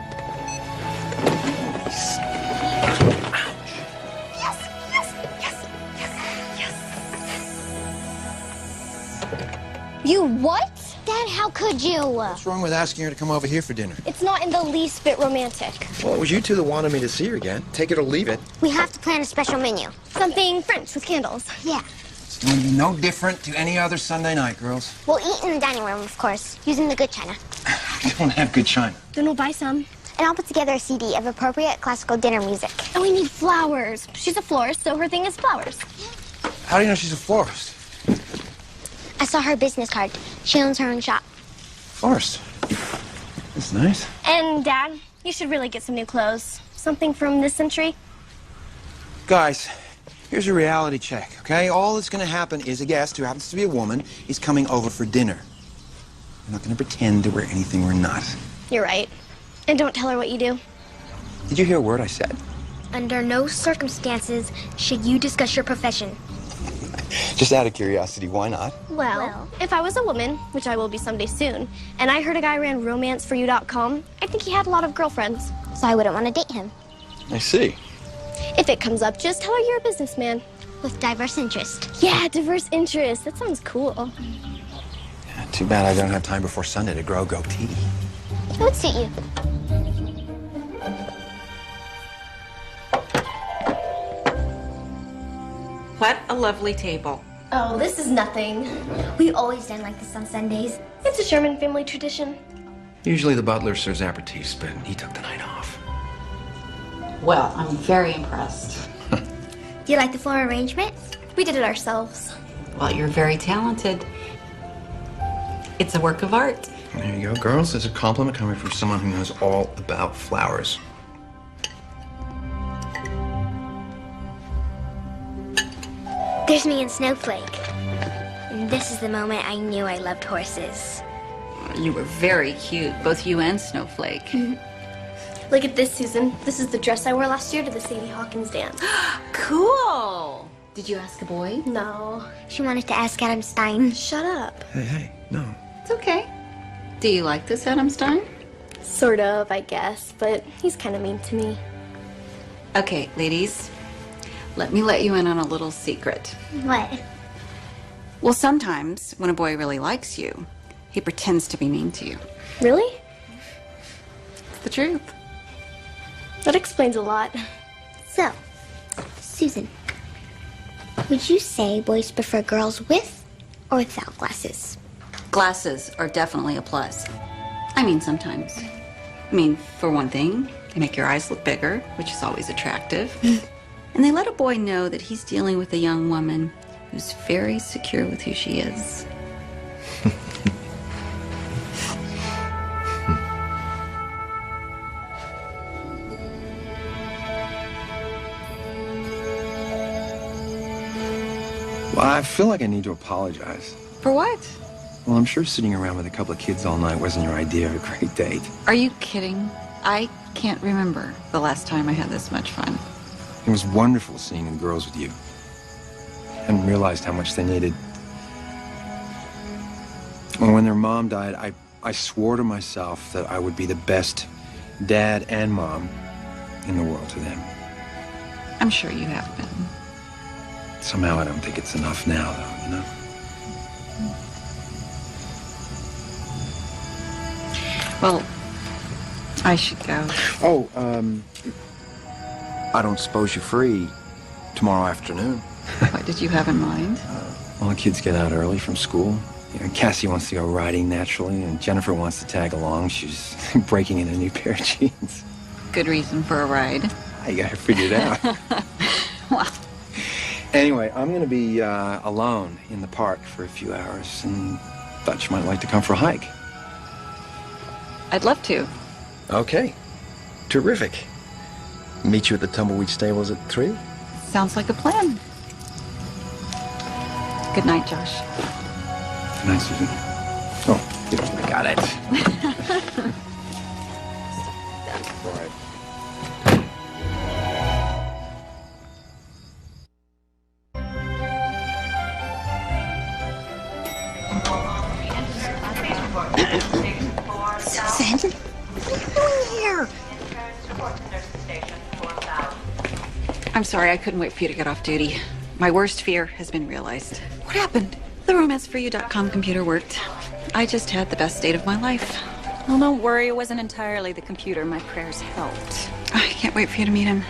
You what? Dad, how could you? What's wrong with asking her to come over here for dinner? It's not in the least bit romantic. Well, it was you two that wanted me to see her again. Take it or leave it. We have to plan a special menu. Something French with candles. Yeah. It's going to be no different to any other Sunday night, girls. We'll eat in the dining room, of course, using the good china. I don't have good china. Then we'll buy some. And I'll put together a CD of appropriate classical dinner music. And we need flowers. She's a florist, so her thing is flowers. How do you know she's a florist? I saw her business card. She owns her own shop. Florist? That's nice. And, Dad, you should really get some new clothes. Something from this century? Guys, here's a reality check, okay? All that's gonna happen is a guest, who happens to be a woman, is coming over for dinner. We're not gonna pretend that we're anything we're not. You're right. And don't tell her what you do. Did you hear a word I said? Under no circumstances should you discuss your profession. Just out of curiosity, why not? Well, if I was a woman, which I will be someday soon, and I heard a guy ran romanceforyou.com, I think he had a lot of girlfriends. So I wouldn't want to date him. I see. If it comes up, just tell her you're a businessman. With diverse interest. Yeah, diverse interest. That sounds cool. Yeah, too bad I don't have time before Sunday to grow a goatee. It would suit you. What a lovely table. Oh, this is nothing. We always done like this on Sundays. It's a Sherman family tradition. Usually the butler serves aperitifs, but he took the night off. Well, I'm very impressed. Do you like the floral arrangement? We did it ourselves. Well, you're very talented. It's a work of art. There you go, girls. There's a compliment coming from someone who knows all about flowers. There's me and Snowflake. And this is the moment I knew I loved horses. You were very cute, both you and Snowflake. Look at this, Susan. This is the dress I wore last year to the Sadie Hawkins dance. Cool! Did you ask a boy? No. She wanted to ask Adam Stein. Shut up. Hey, no. It's okay. Do you like this Adam Stein? Sort of, I guess, but he's kind of mean to me. Okay, ladies, let me let you in on a little secret. What? Well, sometimes when a boy really likes you, he pretends to be mean to you. Really? It's the truth. That explains a lot. So, Susan, would you say boys prefer girls with or without glasses? Glasses are definitely a plus. I mean, sometimes. I mean, for one thing, they make your eyes look bigger, which is always attractive. And they let a boy know that he's dealing with a young woman who's very secure with who she is. Well, I feel like I need to apologize. For what? Well, I'm sure sitting around with a couple of kids all night wasn't your idea of a great date. Are you kidding? I can't remember the last time I had this much fun. It was wonderful seeing the girls with you. I hadn't realized how much they needed. Well, when their mom died, I swore to myself that I would be the best dad and mom in the world to them. I'm sure you have been. Somehow I don't think it's enough now, though, you know? Well, I should go. Oh, I don't suppose you're free tomorrow afternoon. What did you have in mind? Well, the kids get out early from school. You know, Cassie wants to go riding naturally, and Jennifer wants to tag along. She's breaking in a new pair of jeans. Good reason for a ride. I gotta figure it out. Well. Anyway, I'm gonna be alone in the park for a few hours, and thought you might like to come for a hike. I'd love to. Okay. Terrific. Meet you at the Tumbleweed Stables at 3? Sounds like a plan. Good night, Josh. Good night, Susan. Oh, you got it. All right. Susan? What are you doing here? I'm sorry, I couldn't wait for you to get off duty. My worst fear has been realized. What happened? The romanceforyou.com computer worked. I just had the best date of my life. Well, don't worry, it wasn't entirely the computer. My prayers helped. I can't wait for you to meet him.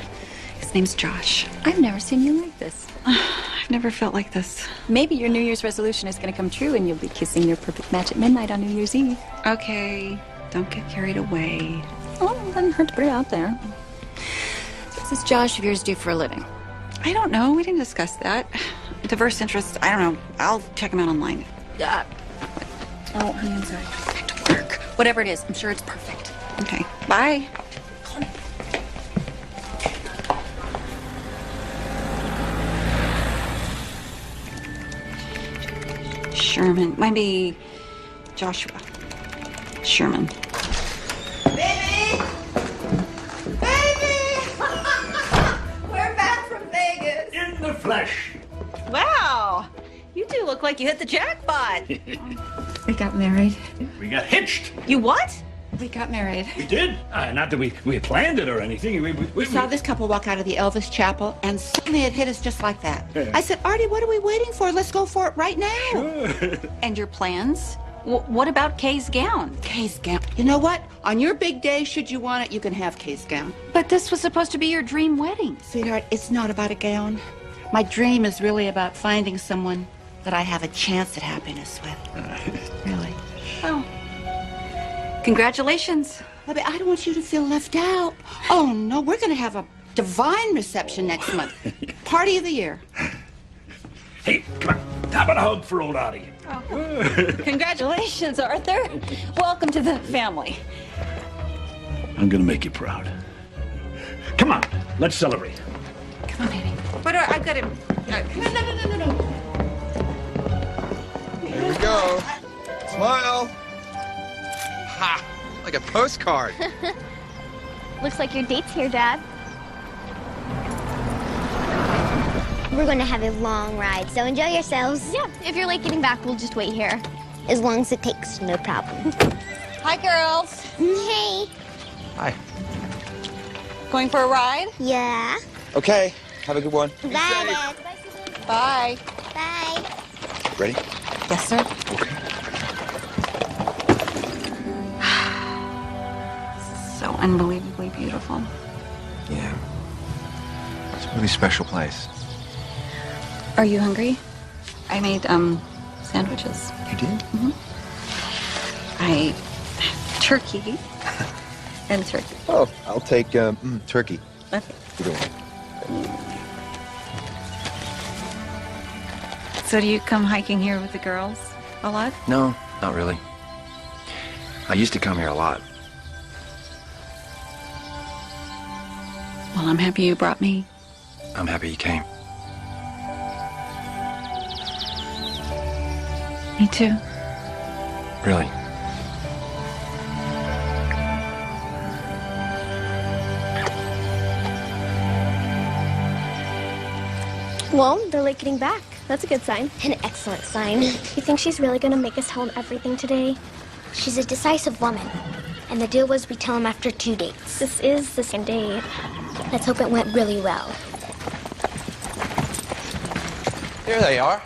His name's Josh. I've never seen you like this. I've never felt like this. Maybe your New Year's resolution is going to come true and you'll be kissing your perfect match at midnight on New Year's Eve. Okay, don't get carried away. Oh, it doesn't hurt to put it out there. What's this Josh of yours do for a living? I don't know. We didn't discuss that. Diverse interests, I don't know. I'll check him out online. Oh, honey, I'm sorry. Back to work. Whatever it is, I'm sure it's perfect. Okay, bye. Sherman. Might be Joshua Sherman. Baby! Baby! We're back from Vegas. In the flesh. Wow. You two look like you hit the jackpot. We got married. We got hitched. You what? We got married. We did. Not that we had planned it or anything. We saw this couple walk out of the Elvis Chapel, and suddenly it hit us just like that. I said, Artie, what are we waiting for? Let's go for it right now. Sure. And your plans? What about Kay's gown? Kay's gown. You know what? On your big day, should you want it, you can have Kay's gown. But this was supposed to be your dream wedding. Sweetheart, it's not about a gown. My dream is really about finding someone that I have a chance at happiness with. Really. Oh. Congratulations. But I don't want you to feel left out. Oh, no, we're going to have a divine reception next month. Party of the year. Hey, come on. How about a hug for old Artie? Congratulations, Arthur. Welcome to the family. I'm gonna make you proud. Come on, let's celebrate. Come on, baby. But I've got him. Here we go. Smile. Ha! Like a postcard. Looks like your date's here, Dad. We're going to have a long ride, so enjoy yourselves. Yeah, if you're late getting back, we'll just wait here. As long as it takes, no problem. Hi, girls. Hey. Hi. Going for a ride? Yeah. Okay, have a good one. Bye, Dad. Bye. Bye. Ready? Yes, sir. Okay. So unbelievably beautiful. Yeah. It's a really special place. Are you hungry? I made, sandwiches. You did? Mm-hmm. I turkey and turkey. Oh, I'll take turkey. Okay. Either one. So do you come hiking here with the girls a lot? No, not really. I used to come here a lot. Well, I'm happy you brought me. I'm happy you came. Me too. Really. Well, they're late getting back. That's a good sign. An excellent sign. You think she's really gonna make us tell him everything today? She's a decisive woman. And the deal was we tell him after 2 dates. This is the same date. Let's hope it went really well. There they are.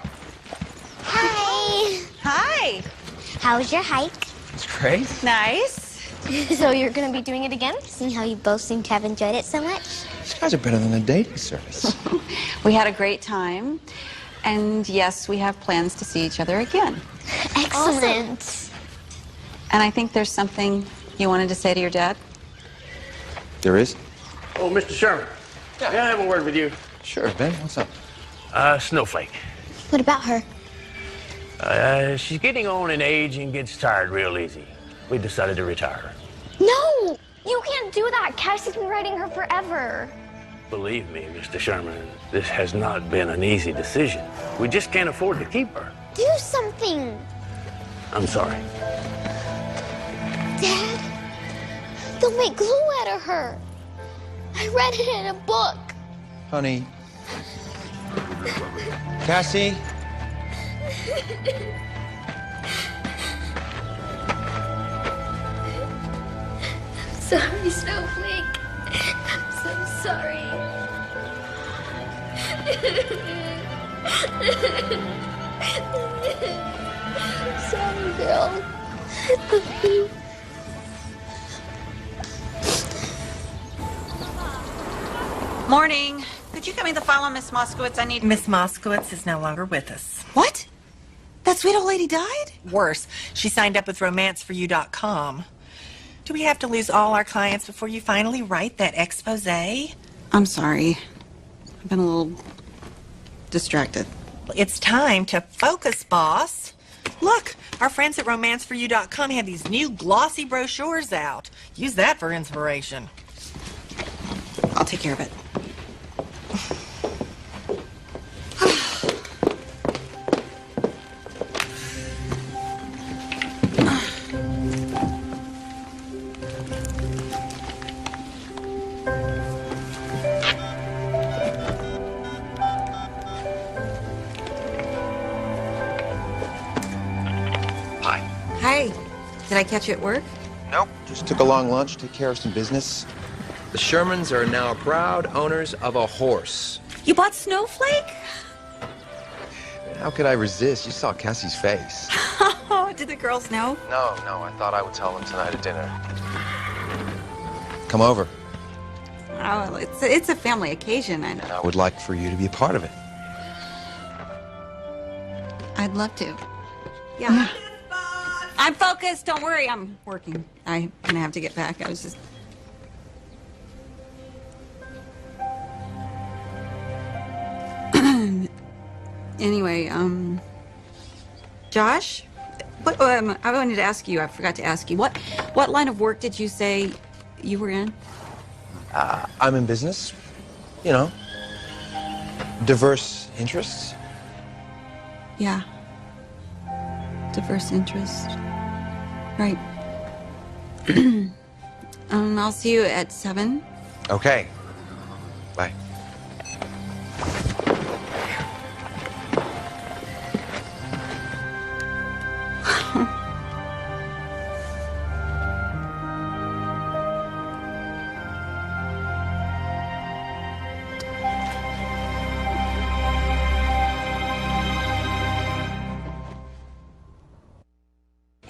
Hi. Hi. How was your hike? It's great. Nice. So you're gonna be doing it again? Seeing how you both seem to have enjoyed it so much? These guys are better than a dating service. We had a great time. And yes, we have plans to see each other again. Excellent. Awesome. And I think there's something you wanted to say to your dad? There is? Oh, Mr. Sherman. Yeah. May I have a word with you? Sure, Ben. What's up? Snowflake. What about her? She's getting on in age and gets tired real easy. We decided to retire her. No! You can't do that. Cassie's been writing her forever. Believe me, Mr. Sherman, this has not been an easy decision. We just can't afford to keep her. Do something. I'm sorry. Dad, they'll make glue out of her. I read it in a book. Honey. Cassie? Sorry, Snowflake. I'm so sorry. Sorry, girl. Morning. Could you get me the file on Miss Moskowitz? I need... Miss Moskowitz is no longer with us. What? That sweet old lady died? Worse, she signed up with romanceforyou.com. Do we have to lose all our clients before you finally write that expose? I'm sorry. I've been a little distracted. It's time to focus, boss. Look, our friends at romanceforyou.com have these new glossy brochures out. Use that for inspiration. I'll take care of it. catch you at work? Nope. Just took a long lunch, took care of some business. The Shermans are now proud owners of a horse. You bought Snowflake? How could I resist? You saw Cassie's face. Did the girls know? No, I thought I would tell them tonight at dinner. Come over. Oh, it's a family occasion. And I would like for you to be a part of it. I'd love to. Yeah. I'm focused. Don't worry. I'm working. I'm gonna have to get back. I was just... Anyway, Josh? What, I wanted to ask you, I forgot to ask you, what line of work did you say you were in? I'm in business. You know, diverse interests. Yeah. Diverse interest. Right. I'll see you at 7. Okay. Bye.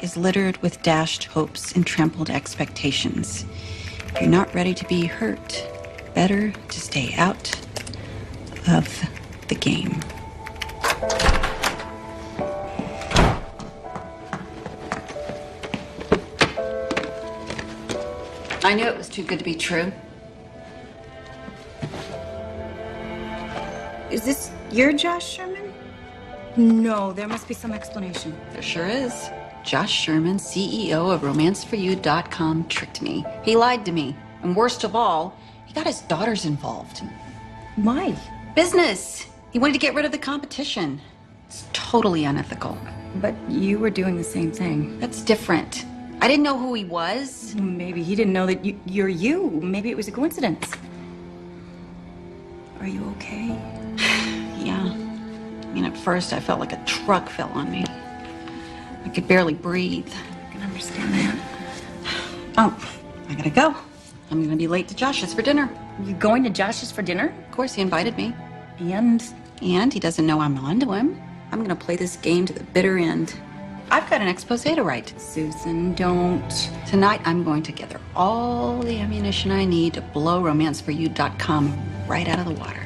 Is littered with dashed hopes and trampled expectations. If you're not ready to be hurt, better to stay out of the game. I knew it was too good to be true. Is this your Josh Sherman? No, there must be some explanation. There sure is. Josh Sherman, CEO of RomanceForYou.com, tricked me. He lied to me. And worst of all, he got his daughters involved. Why? Business. He wanted to get rid of the competition. It's totally unethical. But you were doing the same thing. That's different. I didn't know who he was. Maybe he didn't know that you're you. Maybe it was a coincidence. Are you okay? Yeah. I mean, at first I felt like a truck fell on me. I could barely breathe. I can understand that. Oh, I gotta go. I'm gonna be late to Josh's for dinner. You going to Josh's for dinner? Of course, he invited me. And he doesn't know I'm on to him. I'm gonna play this game to the bitter end. I've got an expose to write. Susan, don't. Tonight, I'm going to gather all the ammunition I need to blow RomanceForYou.com right out of the water.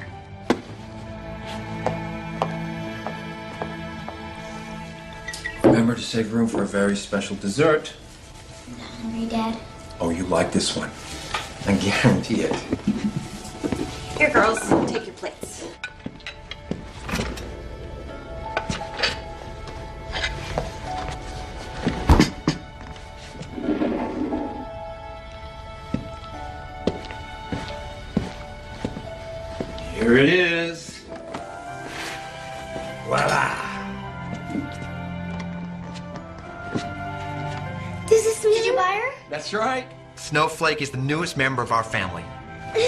Remember to save room for a very special dessert. Hungry, Dad? Oh, you like this one. I guarantee it. Here, girls, take your plates. Here it is. Voila. This is Did you buy her? That's right. Snowflake is the newest member of our family. I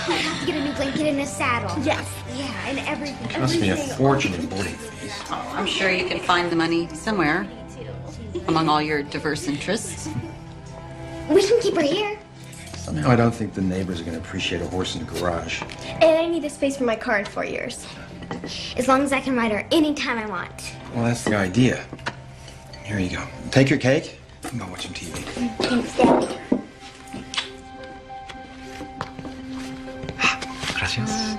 have to get a new blanket and a saddle. Yes. Yeah, and everything. Must be a fortune in boarding fees. Oh, I'm sure you can find the money somewhere among all your diverse interests. We can keep her here. Somehow I don't think the neighbors are going to appreciate a horse in the garage. And I need a space for my car in 4 years. As long as I can ride her anytime I want. Well, that's the idea. Here you go. Take your cake and go watch some TV. Thanks, Daddy. Gracias.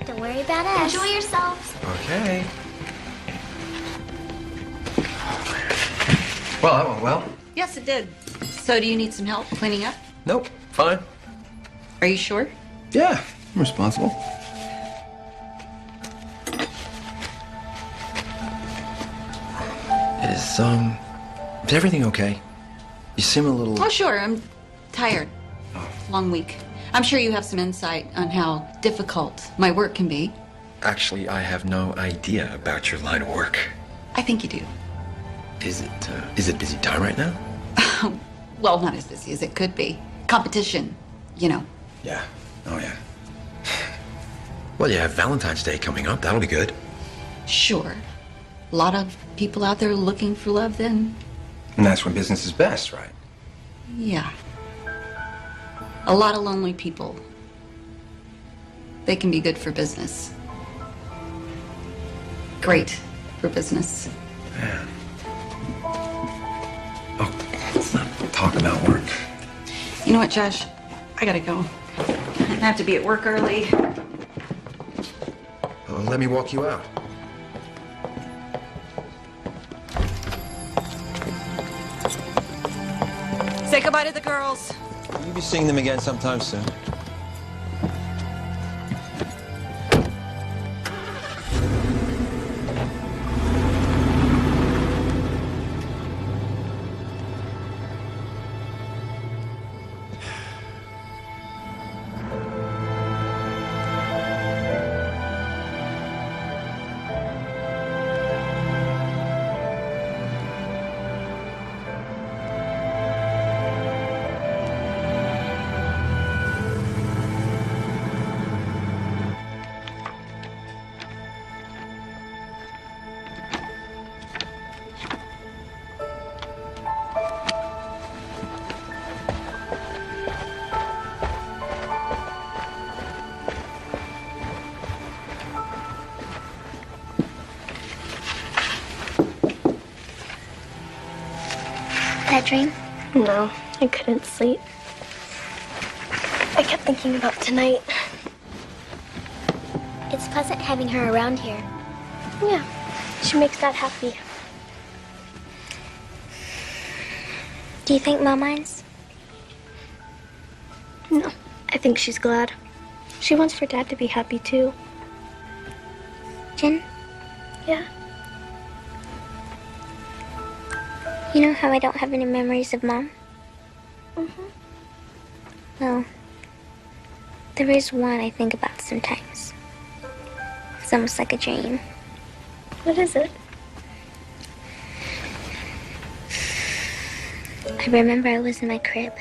Don't worry about us. Enjoy yourselves. Okay. Well, that went well. Yes, it did. So do you need some help cleaning up? Nope, fine. Are you sure? Yeah, I'm responsible. Is everything okay? You seem a little... Oh, sure. I'm tired. Long week. I'm sure you have some insight on how difficult my work can be. Actually, I have no idea about your line of work. I think you do. Is it busy time right now? Well, not as busy as it could be. Competition, you know. Yeah. Oh, yeah. Well, you have Valentine's Day coming up. That'll be good. Sure. A lot of people out there looking for love then? And that's when business is best, right? Yeah. A lot of lonely people. They can be good for business. Great for business. Man. Oh, let's not talk about work. You know what, Josh? I gotta go. I have to be at work early. Let me walk you out. Say goodbye to the girls. You'll be seeing them again sometime soon. Bad dream? No, I couldn't sleep. I kept thinking about tonight. It's pleasant having her around here. Yeah, she makes Dad happy. Do you think Mom minds? No, I think she's glad. She wants for Dad to be happy too. Jen? Yeah. You know how I don't have any memories of Mom? Mm-hmm. Well, there is one I think about sometimes. It's almost like a dream. What is it? I remember I was in my crib,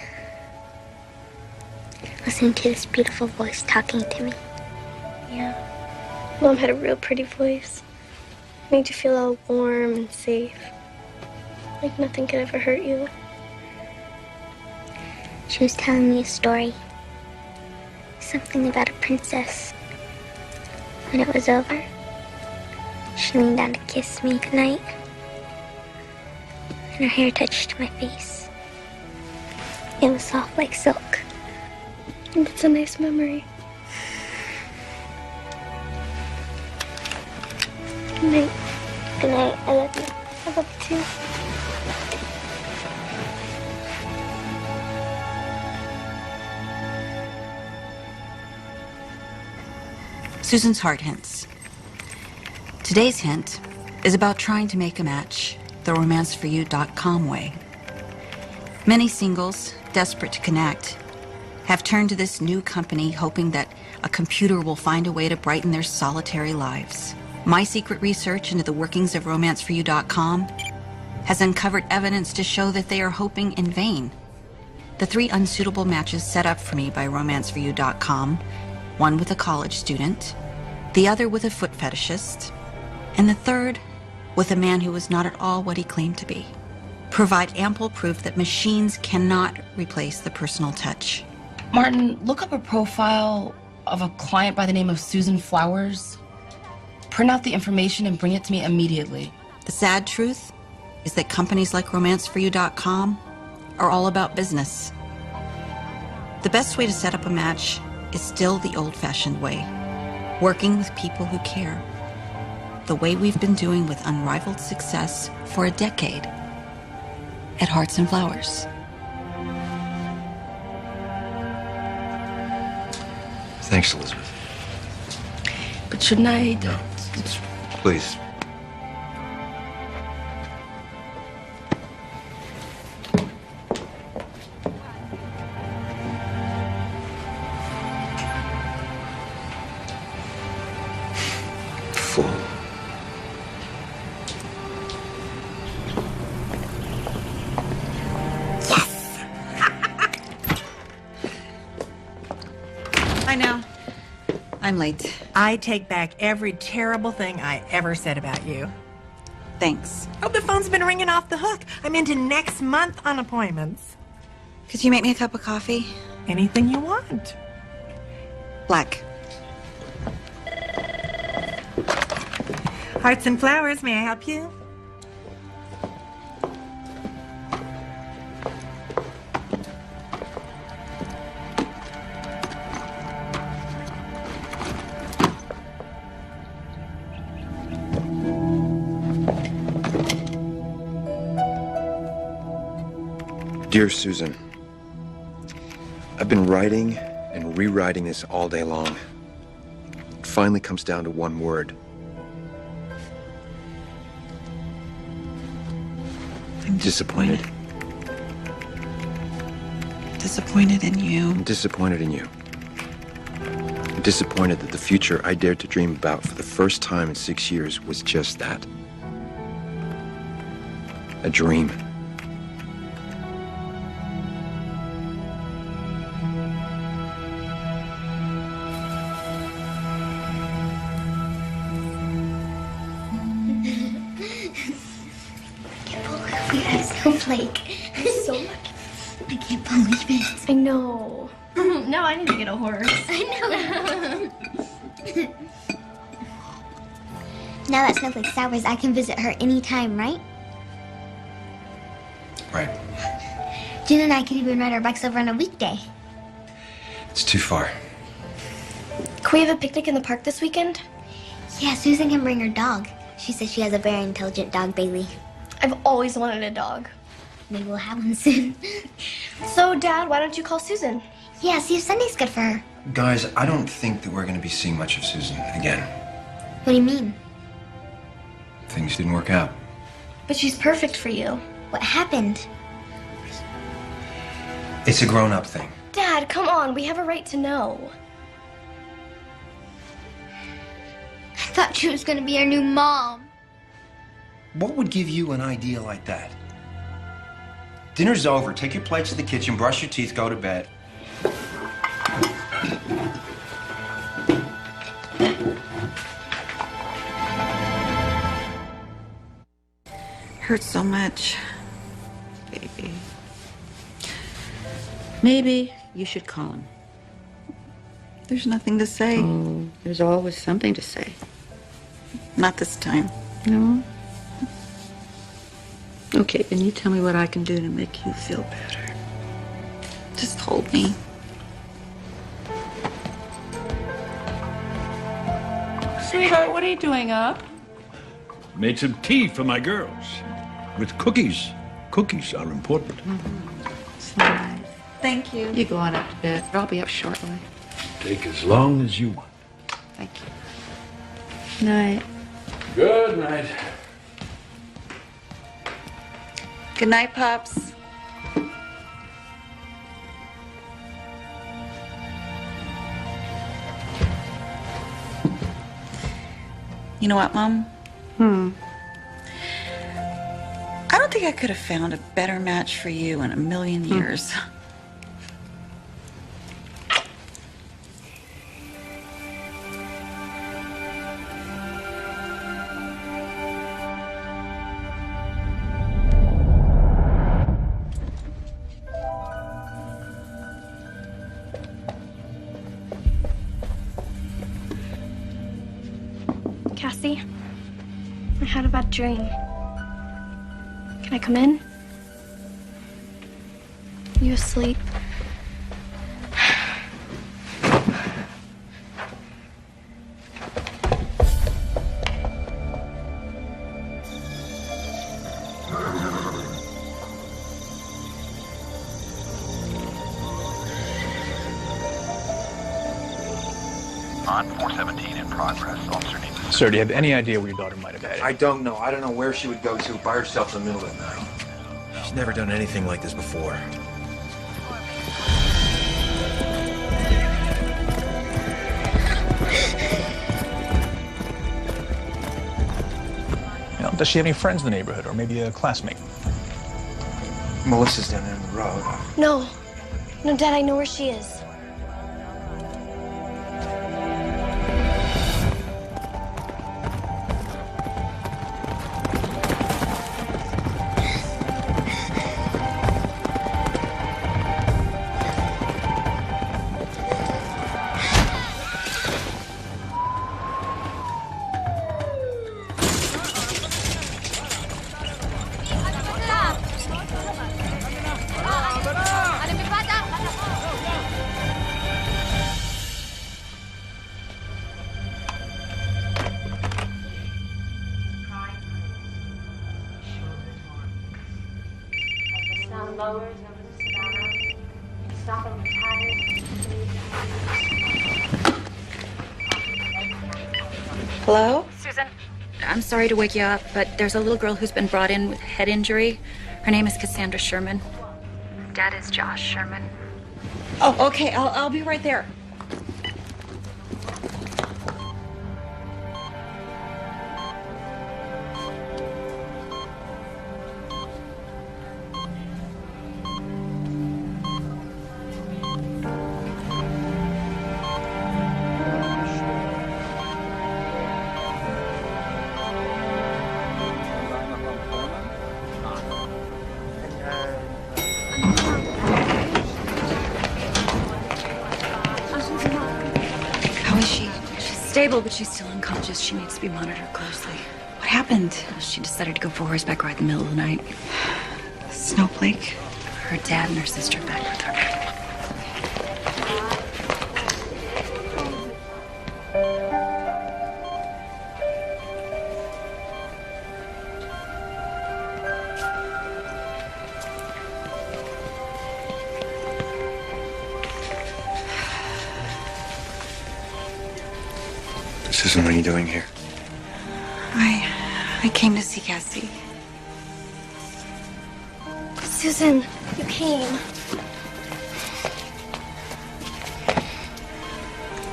listening to this beautiful voice talking to me. Yeah. Mom had a real pretty voice. Made you feel all warm and safe. Like nothing could ever hurt you. She was telling me a story. Something about a princess. When it was over, she leaned down to kiss me goodnight. And her hair touched my face. It was soft like silk. And it's a nice memory. Good night. Good night. I love you. I love you too. Susan's Heart Hints. Today's hint is about trying to make a match the romanceforyou.com way. Many singles, desperate to connect, have turned to this new company hoping that a computer will find a way to brighten their solitary lives. My secret research into the workings of romanceforyou.com has uncovered evidence to show that they are hoping in vain. The 3 unsuitable matches set up for me by romanceforyou.com, one with a college student, the other with a foot fetishist, and the third with a man who was not at all what he claimed to be, provide ample proof that machines cannot replace the personal touch. Martin, look up a profile of a client by the name of Susan Flowers. Print out the information and bring it to me immediately. The sad truth is that companies like romanceforyou.com are all about business. The best way to set up a match is still the old-fashioned way, working with people who care, the way we've been doing with unrivaled success for a decade at Hearts and Flowers. Thanks, Elizabeth. But shouldn't I? No, please. Fool. I know. I'm late. I take back every terrible thing I ever said about you. Thanks. Oh, the phone's been ringing off the hook. I'm into next month on appointments. Could you make me a cup of coffee? Anything you want. Black. Hearts and flowers, may I help you? Dear Susan, I've been writing and rewriting this all day long. It finally comes down to one word. I'm disappointed. Disappointed in you. I'm disappointed in you. I'm disappointed that the future I dared to dream about for the first time in 6 years was just that. A dream. Snowflake. I'm so lucky. I can't believe it. I know. Now I need to get a horse. I know. Now that Snowflake's ours, I can visit her anytime, right? Right. Jen and I could even ride our bikes over on a weekday. It's too far. Can we have a picnic in the park this weekend? Yeah, Susan can bring her dog. She says she has a very intelligent dog, Bailey. I've always wanted a dog. Maybe we'll have one soon. So, Dad, why don't you call Susan? Yeah, see if Sunday's good for her. Guys, I don't think that we're going to be seeing much of Susan again. What do you mean? Things didn't work out. But she's perfect for you. What happened? It's a grown-up thing. Dad, come on. We have a right to know. I thought she was going to be our new mom. What would give you an idea like that? Dinner's over. Take your plates to the kitchen, brush your teeth, go to bed. Hurts so much. Baby. Maybe you should call him. There's nothing to say. Oh, there's always something to say. Not this time. No? Okay, then you tell me what I can do to make you feel better. Just hold me. Sweetheart, what are you doing up? Made some tea for my girls. With cookies. Cookies are important. It's nice. Thank you. You go on up to bed. I'll be up shortly. Take as long as you want. Thank you. Night. Good night. Good night, Pops. You know what, Mom? I don't think I could have found a better match for you in a million years. Cassie, I had a bad dream. Can I come in? You asleep? On 417 in progress. Officer needs. Sir, do you have any idea where your daughter might have had it? I don't know. I don't know where she would go to by herself in the middle of the night. She's never done anything like this before. You know, does she have any friends in the neighborhood, or maybe a classmate? Melissa's down there on the road. No. No, Dad, I know where she is. now lowers over the savannah, stopping the tires. Hello? Susan? I'm sorry to wake you up, but there's a little girl who's been brought in with a head injury. Her name is Cassandra Sherman. Dad is Josh Sherman. Oh, okay. I'll be right there. How is she? She's stable, but she's still unconscious. She needs to be monitored closely. What happened? She decided to go for horseback ride in the middle of the night. Snowflake? Her dad and her sister are back with her. Susan, what are you doing here? I came to see Cassie. Susan, you came.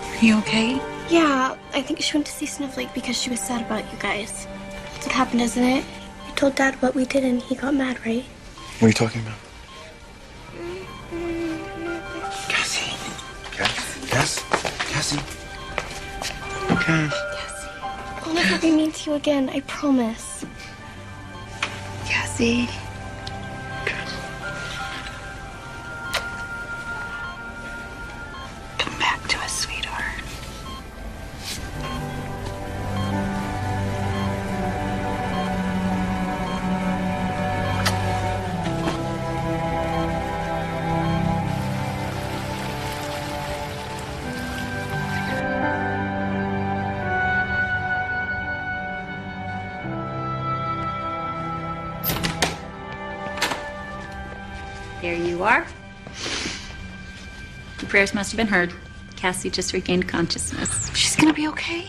Are you okay? Yeah, I think she went to see Snowflake because she was sad about you guys. That's what happened, isn't it? You told Dad what we did and he got mad, right? What are you talking about? Cassie. Cassie. Okay. I'll never be mean to you again, I promise. Cassie. Come back to us, sweetheart. There you are. Your prayers must have been heard. Cassie just regained consciousness. She's gonna be okay.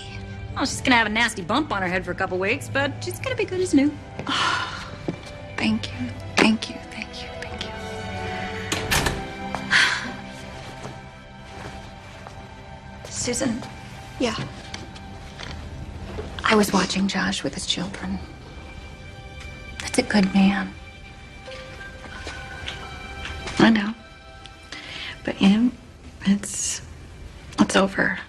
Well, she's gonna have a nasty bump on her head for a couple weeks, but she's gonna be good as new. Thank you. Thank you. Thank you. Thank you. Susan, Yeah. I was watching Josh with his children. That's a good man. I know. But it's over.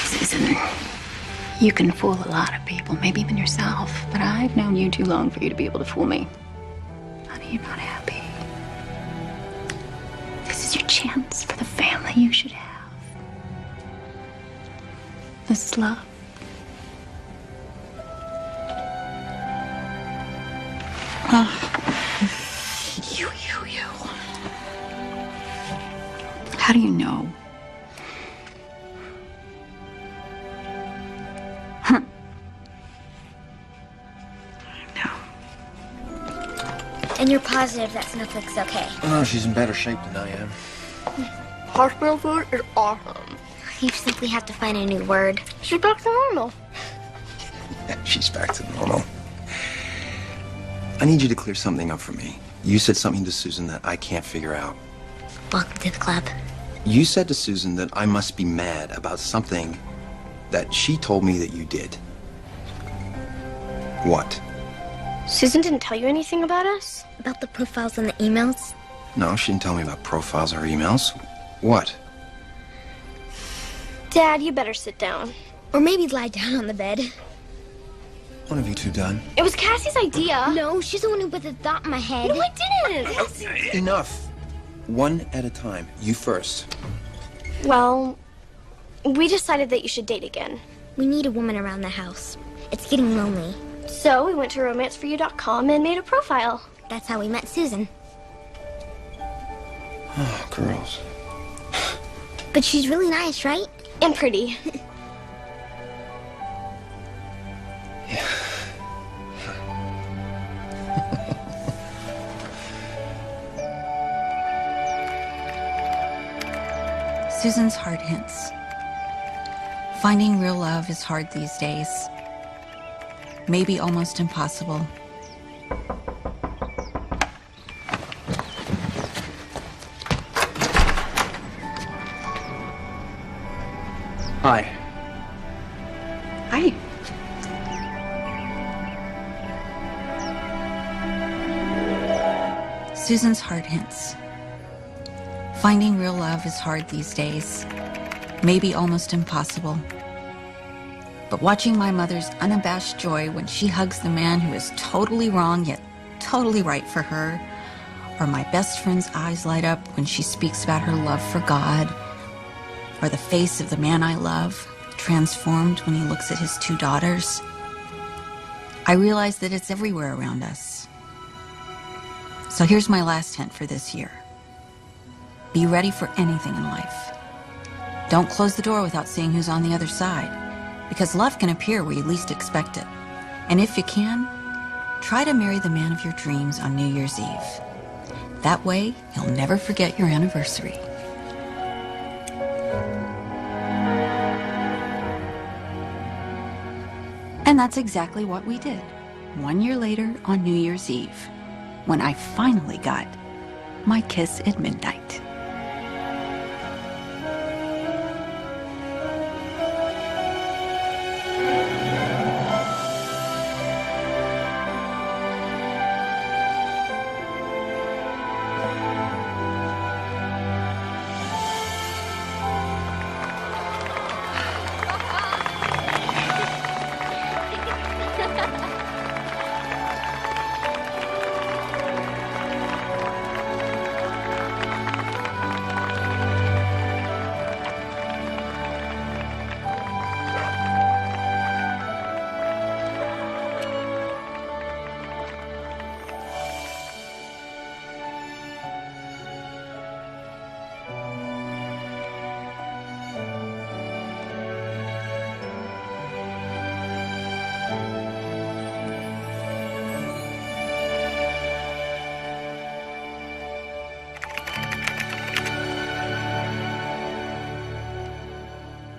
Susan, you can fool a lot of people, maybe even yourself, but I've known you too long for you to be able to fool me. Honey, you're not happy. This is your chance for the family you should have. This is love. You. How do you know? And you're positive that Snowflake's okay? Oh, she's in better shape than I am. Hospital food is awesome. You simply have to find a new word. She's back to normal. She's back to normal. I need you to clear something up for me. You said something to Susan that I can't figure out. Welcome to the club. You said to Susan that I must be mad about something that she told me that you did. What? Susan didn't tell you anything about us? About the profiles and the emails? No, she didn't tell me about profiles or emails. What? Dad, you better sit down. Or maybe lie down on the bed. What have you two done? It was Cassie's idea. No, she's the one who put the thought in my head. No, I didn't. Enough. One at a time. You first. Well, we decided that you should date again. We need a woman around the house. It's getting lonely. So we went to romanceforyou.com and made a profile. That's how we met Susan. Oh, girls. But she's really nice, right? And pretty. Yeah. Susan's heart hints. Finding real love is hard these days. Maybe almost impossible. Hi. Hi. Susan's heart hints. Finding real love is hard these days. Maybe almost impossible. But watching my mother's unabashed joy when she hugs the man who is totally wrong yet totally right for her, or my best friend's eyes light up when she speaks about her love for God, or the face of the man I love transformed when he looks at his 2 daughters, I realize that it's everywhere around us. So here's my last hint for this year. Be ready for anything in life. Don't close the door without seeing who's on the other side, because love can appear where you least expect it. And if you can, try to marry the man of your dreams on New Year's Eve. That way, you'll never forget your anniversary. And that's exactly what we did. 1 year later on New Year's Eve, when I finally got my kiss at midnight.